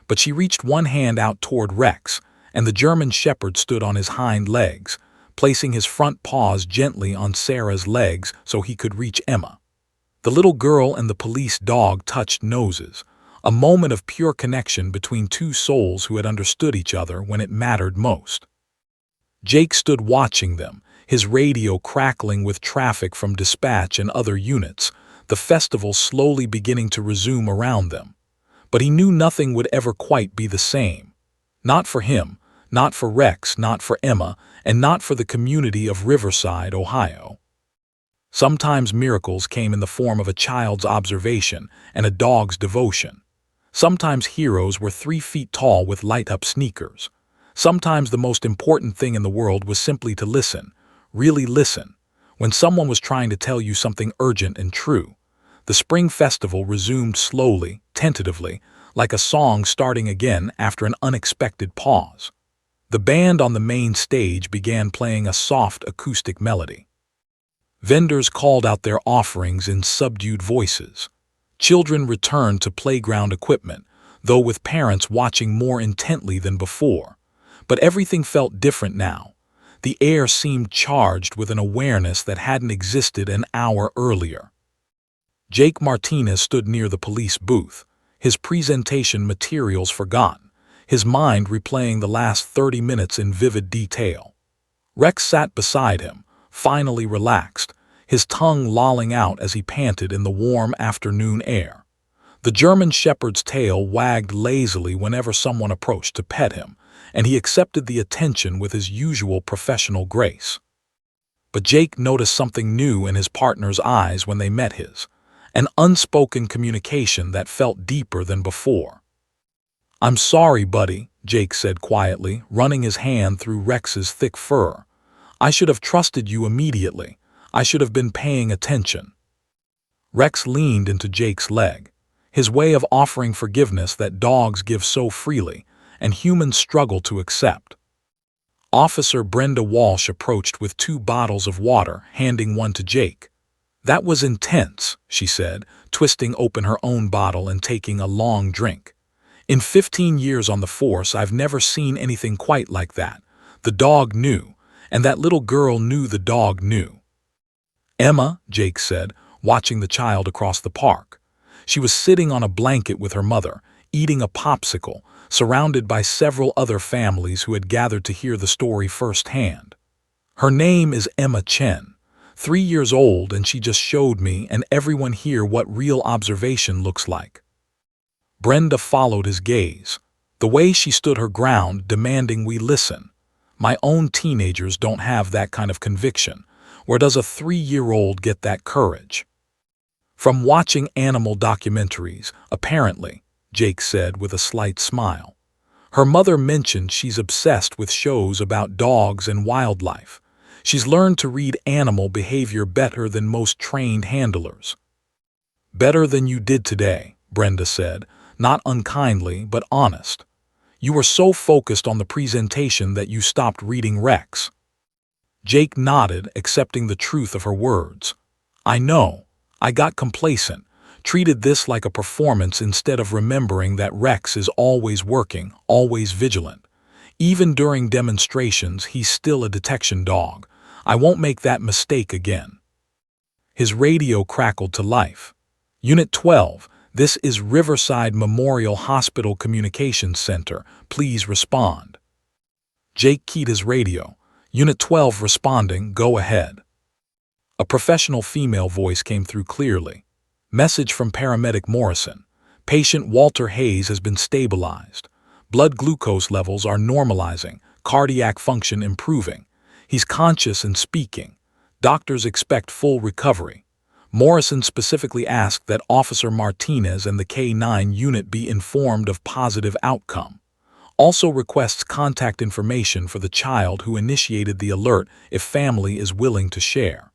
But she reached one hand out toward Rex, and the German shepherd stood on his hind legs, placing his front paws gently on Sarah's legs so he could reach Emma. The little girl and the police dog touched noses, a moment of pure connection between two souls who had understood each other when it mattered most. Jake stood watching them, his radio crackling with traffic from dispatch and other units, the festival slowly beginning to resume around them. But he knew nothing would ever quite be the same. Not for him, not for Rex, not for Emma, and not for the community of Riverside, Ohio. Sometimes miracles came in the form of a child's observation and a dog's devotion. Sometimes heroes were 3 feet tall with light-up sneakers. Sometimes the most important thing in the world was simply to listen, really listen, when someone was trying to tell you something urgent and true. The spring festival resumed slowly, tentatively, like a song starting again after an unexpected pause. The band on the main stage began playing a soft acoustic melody. Vendors called out their offerings in subdued voices. Children returned to playground equipment, though with parents watching more intently than before. But everything felt different now. The air seemed charged with an awareness that hadn't existed an hour earlier. Jake Martinez stood near the police booth, his presentation materials forgotten, his mind replaying the last 30 minutes in vivid detail. Rex sat beside him, finally relaxed, his tongue lolling out as he panted in the warm afternoon air. The German shepherd's tail wagged lazily whenever someone approached to pet him, and he accepted the attention with his usual professional grace. But Jake noticed something new in his partner's eyes when they met his, an unspoken communication that felt deeper than before. "I'm sorry, buddy," Jake said quietly, running his hand through Rex's thick fur. "I should have trusted you immediately. I should have been paying attention." Rex leaned into Jake's leg, his way of offering forgiveness that dogs give so freely and humans struggle to accept. Officer Brenda Walsh approached with 2 bottles of water, handing one to Jake. "That was intense," she said, twisting open her own bottle and taking a long drink. "In 15 years on the force, I've never seen anything quite like that. The dog knew, and that little girl knew the dog knew." "Emma," Jake said, watching the child across the park. She was sitting on a blanket with her mother, eating a popsicle, surrounded by several other families who had gathered to hear the story firsthand. "Her name is Emma Chen, 3 years old, and she just showed me and everyone here what real observation looks like." Brenda followed his gaze, the way she stood her ground, demanding we listen. "My own teenagers don't have that kind of conviction. Where does a 3-year-old get that courage?" "From watching animal documentaries, apparently," Jake said with a slight smile. "Her mother mentioned she's obsessed with shows about dogs and wildlife. She's learned to read animal behavior better than most trained handlers." "Better than you did today," Brenda said, not unkindly but honest. "You were so focused on the presentation that you stopped reading Rex." Jake nodded, accepting the truth of her words. "I know. I got complacent, treated this like a performance instead of remembering that Rex is always working, always vigilant. Even during demonstrations, he's still a detection dog. I won't make that mistake again." His radio crackled to life. "Unit 12, this is Riverside Memorial Hospital Communications Center. Please respond." Jake keyed his radio. "Unit 12 responding, go ahead." A professional female voice came through clearly. "Message from paramedic Morrison. Patient Walter Hayes has been stabilized. Blood glucose levels are normalizing, cardiac function improving. He's conscious and speaking. Doctors expect full recovery. Morrison specifically asked that Officer Martinez and the K9 unit be informed of positive outcome. Also requests contact information for the child who initiated the alert if family is willing to share."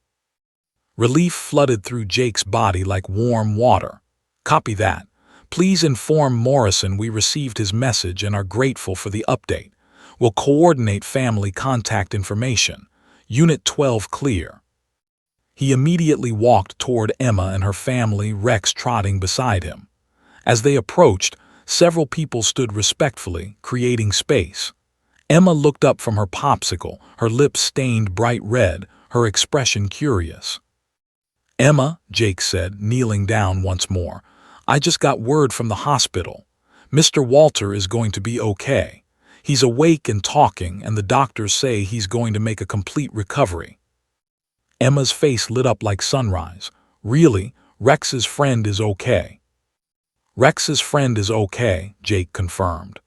Relief flooded through Jake's body like warm water. "Copy that. Please inform Morrison we received his message and are grateful for the update. We'll coordinate family contact information. Unit 12 clear." He immediately walked toward Emma and her family, Rex trotting beside him. As they approached, several people stood respectfully, creating space. Emma looked up from her popsicle, her lips stained bright red, her expression curious. "Emma," Jake said, kneeling down once more, "I just got word from the hospital. Mr. Walter is going to be okay. He's awake and talking, and the doctors say he's going to make a complete recovery." Emma's face lit up like sunrise. "Really? Rex's friend is okay?" "Rex's friend is okay," Jake confirmed.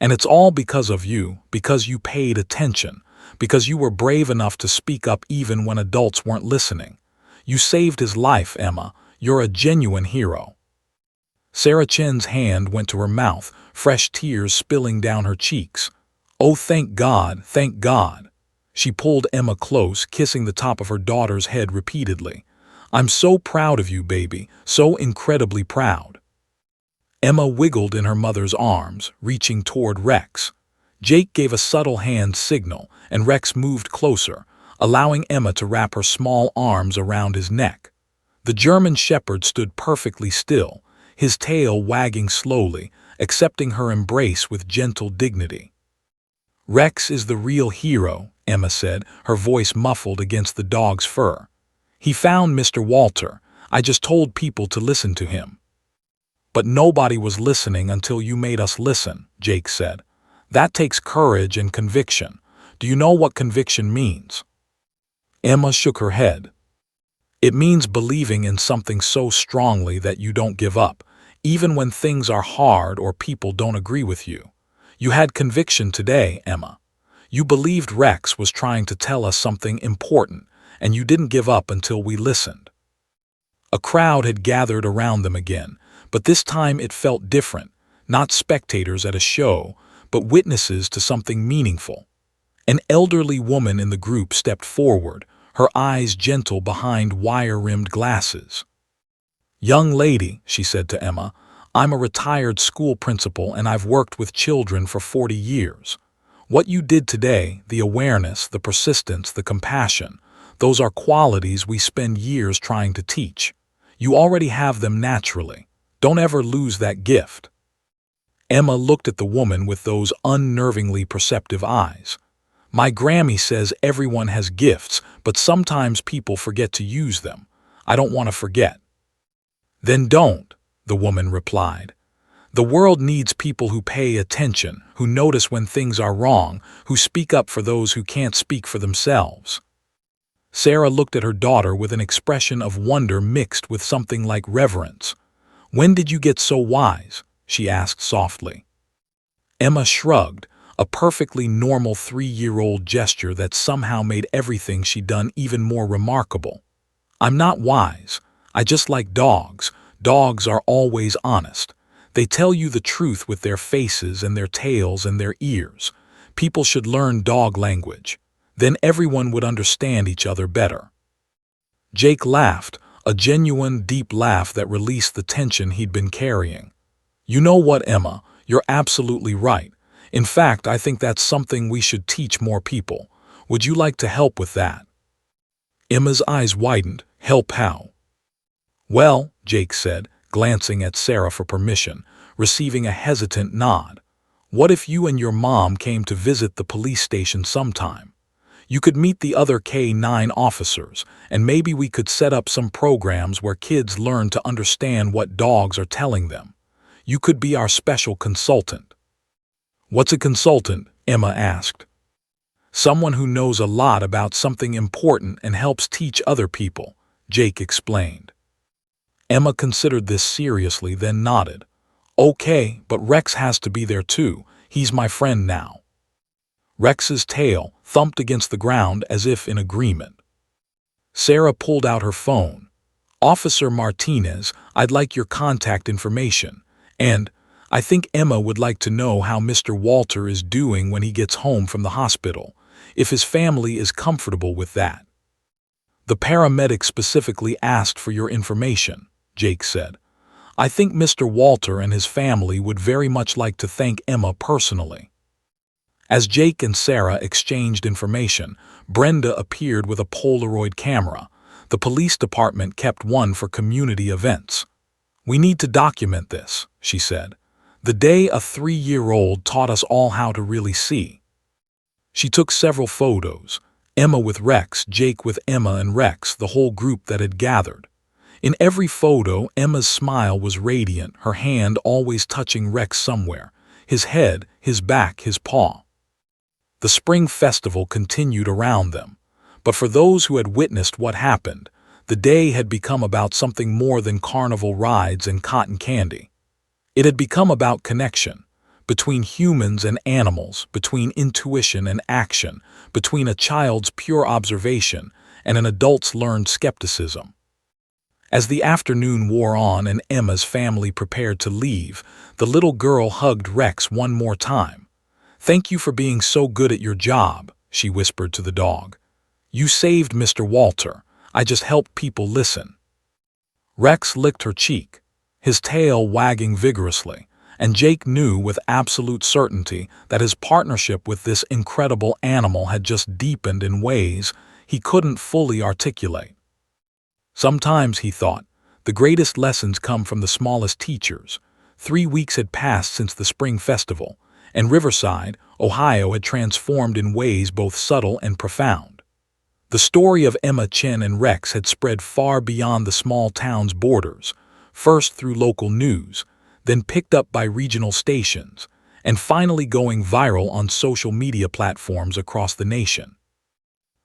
"And it's all because of you, because you paid attention, because you were brave enough to speak up even when adults weren't listening. You saved his life, Emma. You're a genuine hero." Sarah Chen's hand went to her mouth, fresh tears spilling down her cheeks. "Oh, thank God, thank God." She pulled Emma close, kissing the top of her daughter's head repeatedly. "I'm so proud of you, baby, so incredibly proud." Emma wiggled in her mother's arms, reaching toward Rex. Jake gave a subtle hand signal, and Rex moved closer, allowing Emma to wrap her small arms around his neck. The German Shepherd stood perfectly still, his tail wagging slowly, accepting her embrace with gentle dignity. "Rex is the real hero," Emma said, her voice muffled against the dog's fur. "He found Mr. Walter. I just told people to listen to him." "But nobody was listening until you made us listen," Jake said. "That takes courage and conviction. Do you know what conviction means?" Emma shook her head. "It means believing in something so strongly that you don't give up, even when things are hard or people don't agree with you. You had conviction today, Emma. You believed Rex was trying to tell us something important, and you didn't give up until we listened." A crowd had gathered around them again, but this time it felt different, not spectators at a show, but witnesses to something meaningful. An elderly woman in the group stepped forward, her eyes gentle behind wire-rimmed glasses. "Young lady," she said to Emma, "I'm a retired school principal and I've worked with children for 40 years. What you did today, the awareness, the persistence, the compassion, those are qualities we spend years trying to teach. You already have them naturally. Don't ever lose that gift." Emma looked at the woman with those unnervingly perceptive eyes. "My Grammy says everyone has gifts, but sometimes people forget to use them. I don't want to forget." "Then don't," the woman replied. "The world needs people who pay attention, who notice when things are wrong, who speak up for those who can't speak for themselves." Sarah looked at her daughter with an expression of wonder mixed with something like reverence. "When did you get so wise?" she asked softly. Emma shrugged, a perfectly normal 3-year-old gesture that somehow made everything she'd done even more remarkable. "I'm not wise. I just like dogs. Dogs are always honest. They tell you the truth with their faces and their tails and their ears. People should learn dog language. Then everyone would understand each other better." Jake laughed, a genuine, deep laugh that released the tension he'd been carrying. "You know what, Emma? You're absolutely right. In fact, I think that's something we should teach more people. Would you like to help with that?" Emma's eyes widened. "Help how?" "Well," Jake said, glancing at Sarah for permission, receiving a hesitant nod. "What if you and your mom came to visit the police station sometime? You could meet the other K-9 officers, and maybe we could set up some programs where kids learn to understand what dogs are telling them. You could be our special consultant." "What's a consultant?" Emma asked. "Someone who knows a lot about something important and helps teach other people," Jake explained. Emma considered this seriously, then nodded. "Okay, but Rex has to be there too. He's my friend now." Rex's tail thumped against the ground as if in agreement. Sarah pulled out her phone. "Officer Martinez, I'd like your contact information. And I think Emma would like to know how Mr. Walter is doing when he gets home from the hospital, if his family is comfortable with that." "The paramedic specifically asked for your information," Jake said. "I think Mr. Walter and his family would very much like to thank Emma personally." As Jake and Sarah exchanged information, Brenda appeared with a Polaroid camera. The police department kept one for community events. "We need to document this," she said. "The day a 3-year-old taught us all how to really see." She took several photos, Emma with Rex, Jake with Emma and Rex, the whole group that had gathered. In every photo, Emma's smile was radiant, her hand always touching Rex somewhere, his head, his back, his paw. The spring festival continued around them, but for those who had witnessed what happened, the day had become about something more than carnival rides and cotton candy. It had become about connection, between humans and animals, between intuition and action, between a child's pure observation and an adult's learned skepticism. As the afternoon wore on and Emma's family prepared to leave, the little girl hugged Rex one more time. "Thank you for being so good at your job," she whispered to the dog. "You saved Mr. Walter. I just helped people listen." Rex licked her cheek, his tail wagging vigorously, and Jake knew with absolute certainty that his partnership with this incredible animal had just deepened in ways he couldn't fully articulate. Sometimes, he thought, the greatest lessons come from the smallest teachers. 3 weeks had passed since the spring festival, and Riverside, Ohio had transformed in ways both subtle and profound. The story of Emma Chen and Rex had spread far beyond the small town's borders, first through local news, then picked up by regional stations, and finally going viral on social media platforms across the nation.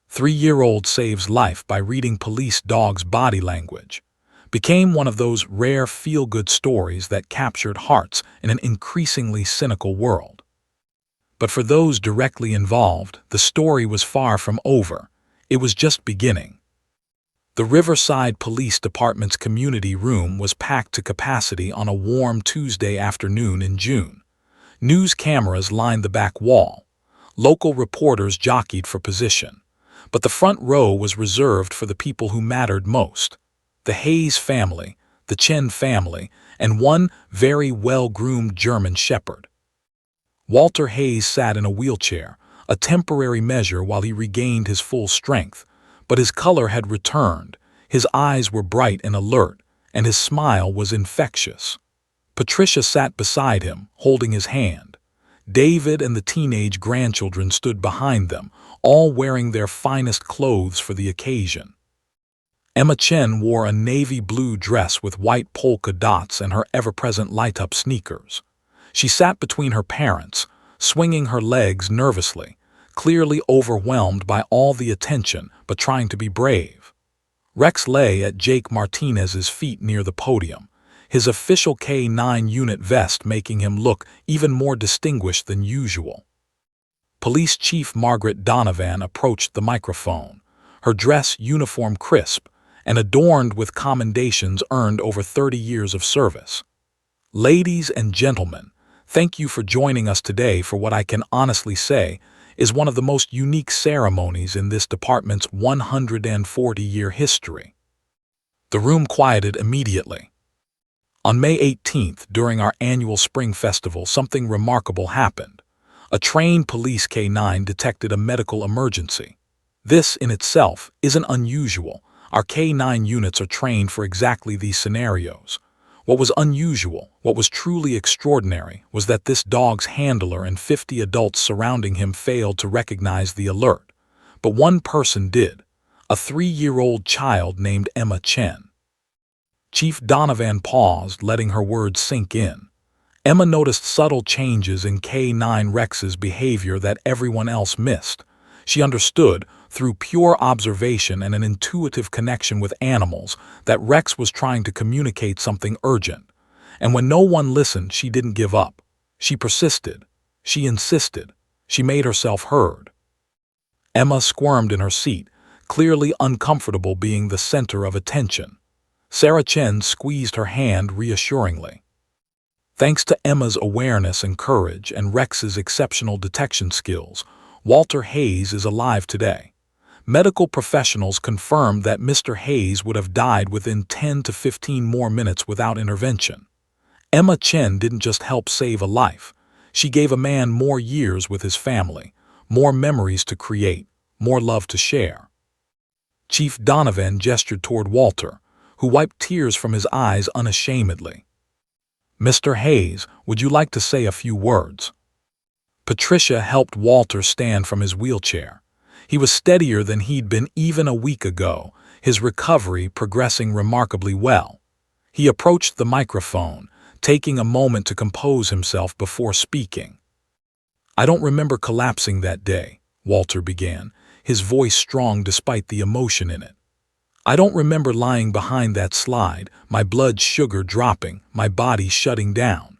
3-year-old saves life by reading police dog's body language became one of those rare feel-good stories that captured hearts in an increasingly cynical world. But for those directly involved, the story was far from over. It was just beginning. The Riverside Police Department's community room was packed to capacity on a warm Tuesday afternoon in June. News cameras lined the back wall. Local reporters jockeyed for position. But the front row was reserved for the people who mattered most: the Hayes family, the Chen family, and one very well-groomed German shepherd. Walter Hayes sat in a wheelchair, a temporary measure while he regained his full strength, but his color had returned, his eyes were bright and alert, and his smile was infectious. Patricia sat beside him, holding his hand. David and the teenage grandchildren stood behind them, all wearing their finest clothes for the occasion. Emma Chen wore a navy blue dress with white polka dots and her ever-present light-up sneakers. She sat between her parents, swinging her legs nervously, clearly overwhelmed by all the attention but trying to be brave. Rex lay at Jake Martinez's feet near the podium, his official K-9 unit vest making him look even more distinguished than usual. Police Chief Margaret Donovan approached the microphone, her dress uniform crisp and adorned with commendations earned over 30 years of service. "Ladies and gentlemen, thank you for joining us today for what I can honestly say is one of the most unique ceremonies in this department's 140-year history." The room quieted immediately. On May 18th, during our annual Spring Festival, something remarkable happened. A trained police K-9 detected a medical emergency. This, in itself, isn't unusual. Our K-9 units are trained for exactly these scenarios. What was unusual, what was truly extraordinary, was that this dog's handler and 50 adults surrounding him failed to recognize the alert. But one person did, a 3-year-old child named Emma Chen. Chief Donovan paused, letting her words sink in. Emma noticed subtle changes in K-9 Rex's behavior that everyone else missed. She understood, through pure observation and an intuitive connection with animals, that Rex was trying to communicate something urgent. And when no one listened, she didn't give up. She persisted. She insisted. She made herself heard. Emma squirmed in her seat, clearly uncomfortable being the center of attention. Sarah Chen squeezed her hand reassuringly. Thanks to Emma's awareness and courage and Rex's exceptional detection skills, Walter Hayes is alive today. Medical professionals confirmed that Mr. Hayes would have died within 10 to 15 more minutes without intervention. Emma Chen didn't just help save a life. She gave a man more years with his family, more memories to create, more love to share. Chief Donovan gestured toward Walter, who wiped tears from his eyes unashamedly. "Mr. Hayes, would you like to say a few words?" Patricia helped Walter stand from his wheelchair. He was steadier than he'd been even a week ago, his recovery progressing remarkably well. He approached the microphone, taking a moment to compose himself before speaking. "I don't remember collapsing that day," Walter began, his voice strong despite the emotion in it. "I don't remember lying behind that slide, my blood sugar dropping, my body shutting down.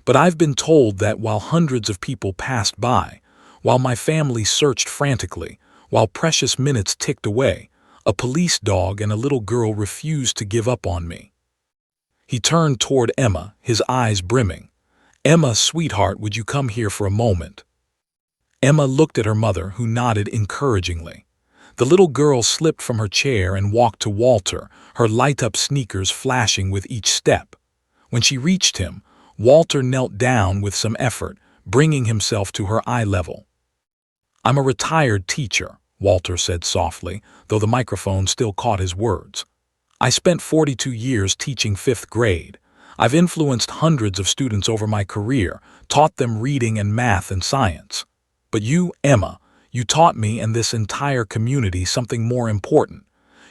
But I've been told that while hundreds of people passed by, while my family searched frantically, while precious minutes ticked away, a police dog and a little girl refused to give up on me." He turned toward Emma, his eyes brimming. "Emma, sweetheart, would you come here for a moment?" Emma looked at her mother, who nodded encouragingly. The little girl slipped from her chair and walked to Walter, her light-up sneakers flashing with each step. When she reached him, Walter knelt down with some effort, bringing himself to her eye level. "I'm a retired teacher," Walter said softly, though the microphone still caught his words. I spent 42 years teaching 5th grade. I've influenced hundreds of students over my career, taught them reading and math and science. But you, Emma, you taught me and this entire community something more important.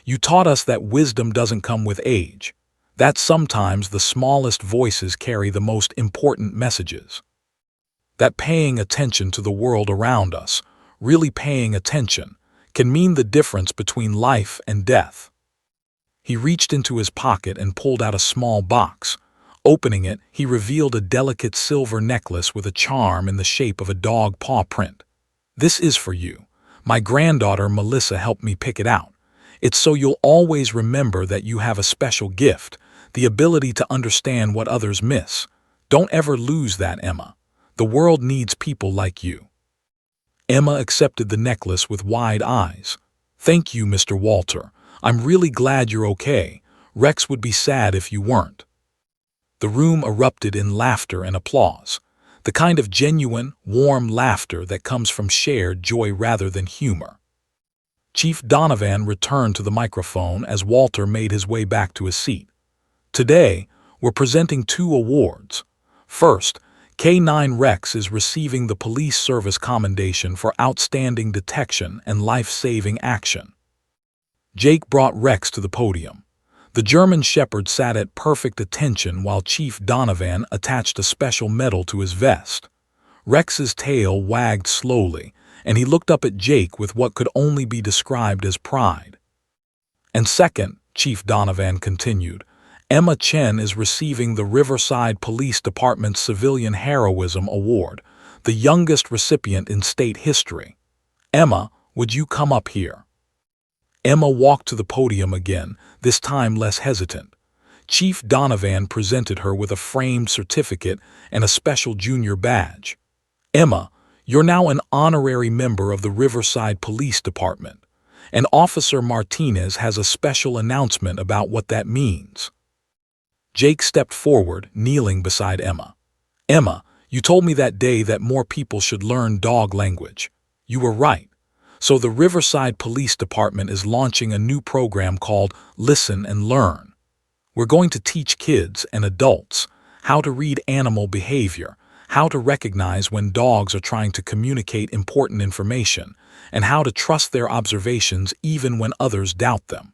You taught us that wisdom doesn't come with age. That sometimes the smallest voices carry the most important messages. That paying attention to the world around us, really paying attention, can mean the difference between life and death. He reached into his pocket and pulled out a small box. Opening it, he revealed a delicate silver necklace with a charm in the shape of a dog paw print. This is for you. My granddaughter Melissa helped me pick it out. It's so you'll always remember that you have a special gift, the ability to understand what others miss. Don't ever lose that, Emma. The world needs people like you. Emma accepted the necklace with wide eyes. Thank you, Mr. Walter. I'm really glad you're okay. Rex would be sad if you weren't. The room erupted in laughter and applause, the kind of genuine, warm laughter that comes from shared joy rather than humor. Chief Donovan returned to the microphone as Walter made his way back to his seat. Today, we're presenting 2 awards. First, K9 Rex is receiving the Police Service Commendation for outstanding detection and life-saving action. Jake brought Rex to the podium. The German Shepherd sat at perfect attention while Chief Donovan attached a special medal to his vest. Rex's tail wagged slowly, and he looked up at Jake with what could only be described as pride. And second, Chief Donovan continued, Emma Chen is receiving the Riverside Police Department's Civilian Heroism Award, the youngest recipient in state history. Emma, would you come up here? Emma walked to the podium again, this time less hesitant. Chief Donovan presented her with a framed certificate and a special junior badge. Emma, you're now an honorary member of the Riverside Police Department, and Officer Martinez has a special announcement about what that means. Jake stepped forward, kneeling beside Emma. Emma, you told me that day that more people should learn dog language. You were right. So the Riverside Police Department is launching a new program called Listen and Learn. We're going to teach kids and adults how to read animal behavior, how to recognize when dogs are trying to communicate important information, and how to trust their observations even when others doubt them.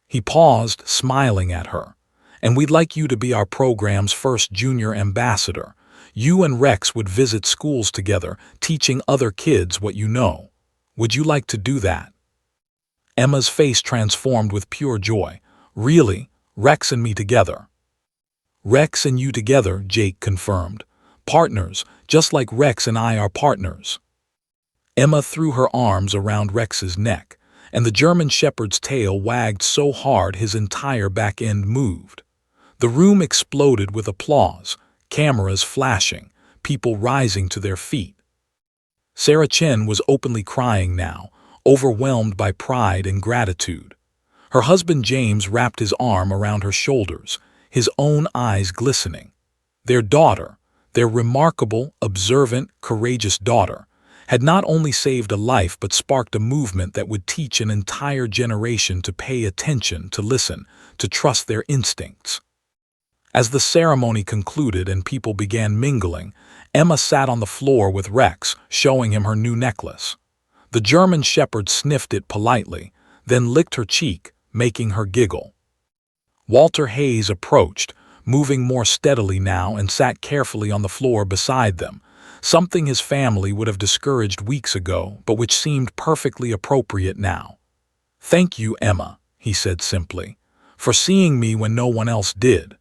He paused, smiling at her. And we'd like you to be our program's first junior ambassador. You and Rex would visit schools together, teaching other kids what you know. Would you like to do that? Emma's face transformed with pure joy. Really? Rex and me together? Rex and you together, Jake confirmed. Partners, just like Rex and I are partners. Emma threw her arms around Rex's neck, and the German Shepherd's tail wagged so hard his entire back end moved. The room exploded with applause, cameras flashing, people rising to their feet. Sarah Chen was openly crying now, overwhelmed by pride and gratitude. Her husband James wrapped his arm around her shoulders, his own eyes glistening. Their daughter, their remarkable, observant, courageous daughter, had not only saved a life but sparked a movement that would teach an entire generation to pay attention, to listen, to trust their instincts. As the ceremony concluded and people began mingling, Emma sat on the floor with Rex, showing him her new necklace. The German Shepherd sniffed it politely, then licked her cheek, making her giggle. Walter Hayes approached, moving more steadily now, and sat carefully on the floor beside them, something his family would have discouraged weeks ago, but which seemed perfectly appropriate now. Thank you, Emma, he said simply, for seeing me when no one else did.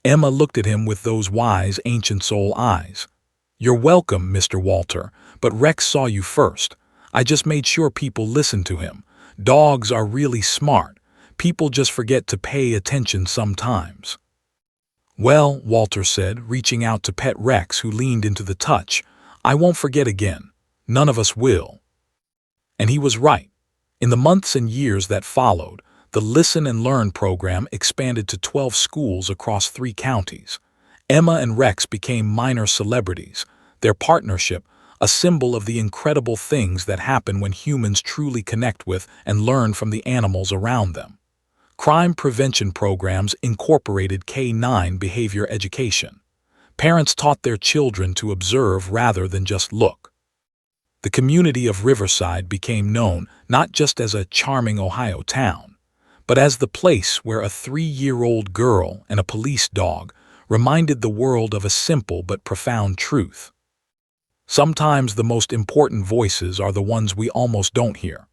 Emma looked at him with those wise, ancient soul eyes. You're welcome, Mr. Walter, but Rex saw you first. I just made sure people listened to him. Dogs are really smart. People just forget to pay attention sometimes. Well, Walter said, reaching out to pet Rex, who leaned into the touch, I won't forget again. None of us will. And he was right. In the months and years that followed, the Listen and Learn program expanded to 12 schools across 3 counties. Emma and Rex became minor celebrities, their partnership, a symbol of the incredible things that happen when humans truly connect with and learn from the animals around them. Crime prevention programs incorporated K9 behavior education. Parents taught their children to observe rather than just look. The community of Riverside became known not just as a charming Ohio town, but as the place where a 3-year-old girl and a police dog reminded the world of a simple but profound truth. Sometimes the most important voices are the ones we almost don't hear.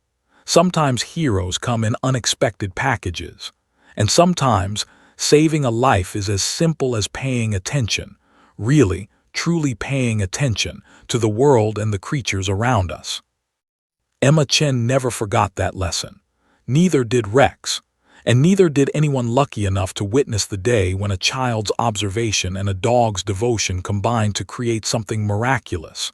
Sometimes heroes come in unexpected packages. And sometimes saving a life is as simple as paying attention, really, truly paying attention to the world and the creatures around us. Emma Chen never forgot that lesson. Neither did Rex, and neither did anyone lucky enough to witness the day when a child's observation and a dog's devotion combined to create something miraculous.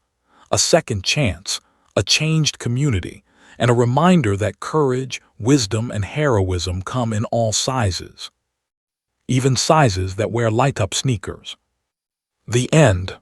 A second chance, a changed community, and a reminder that courage, wisdom, and heroism come in all sizes. Even sizes that wear light-up sneakers. The end.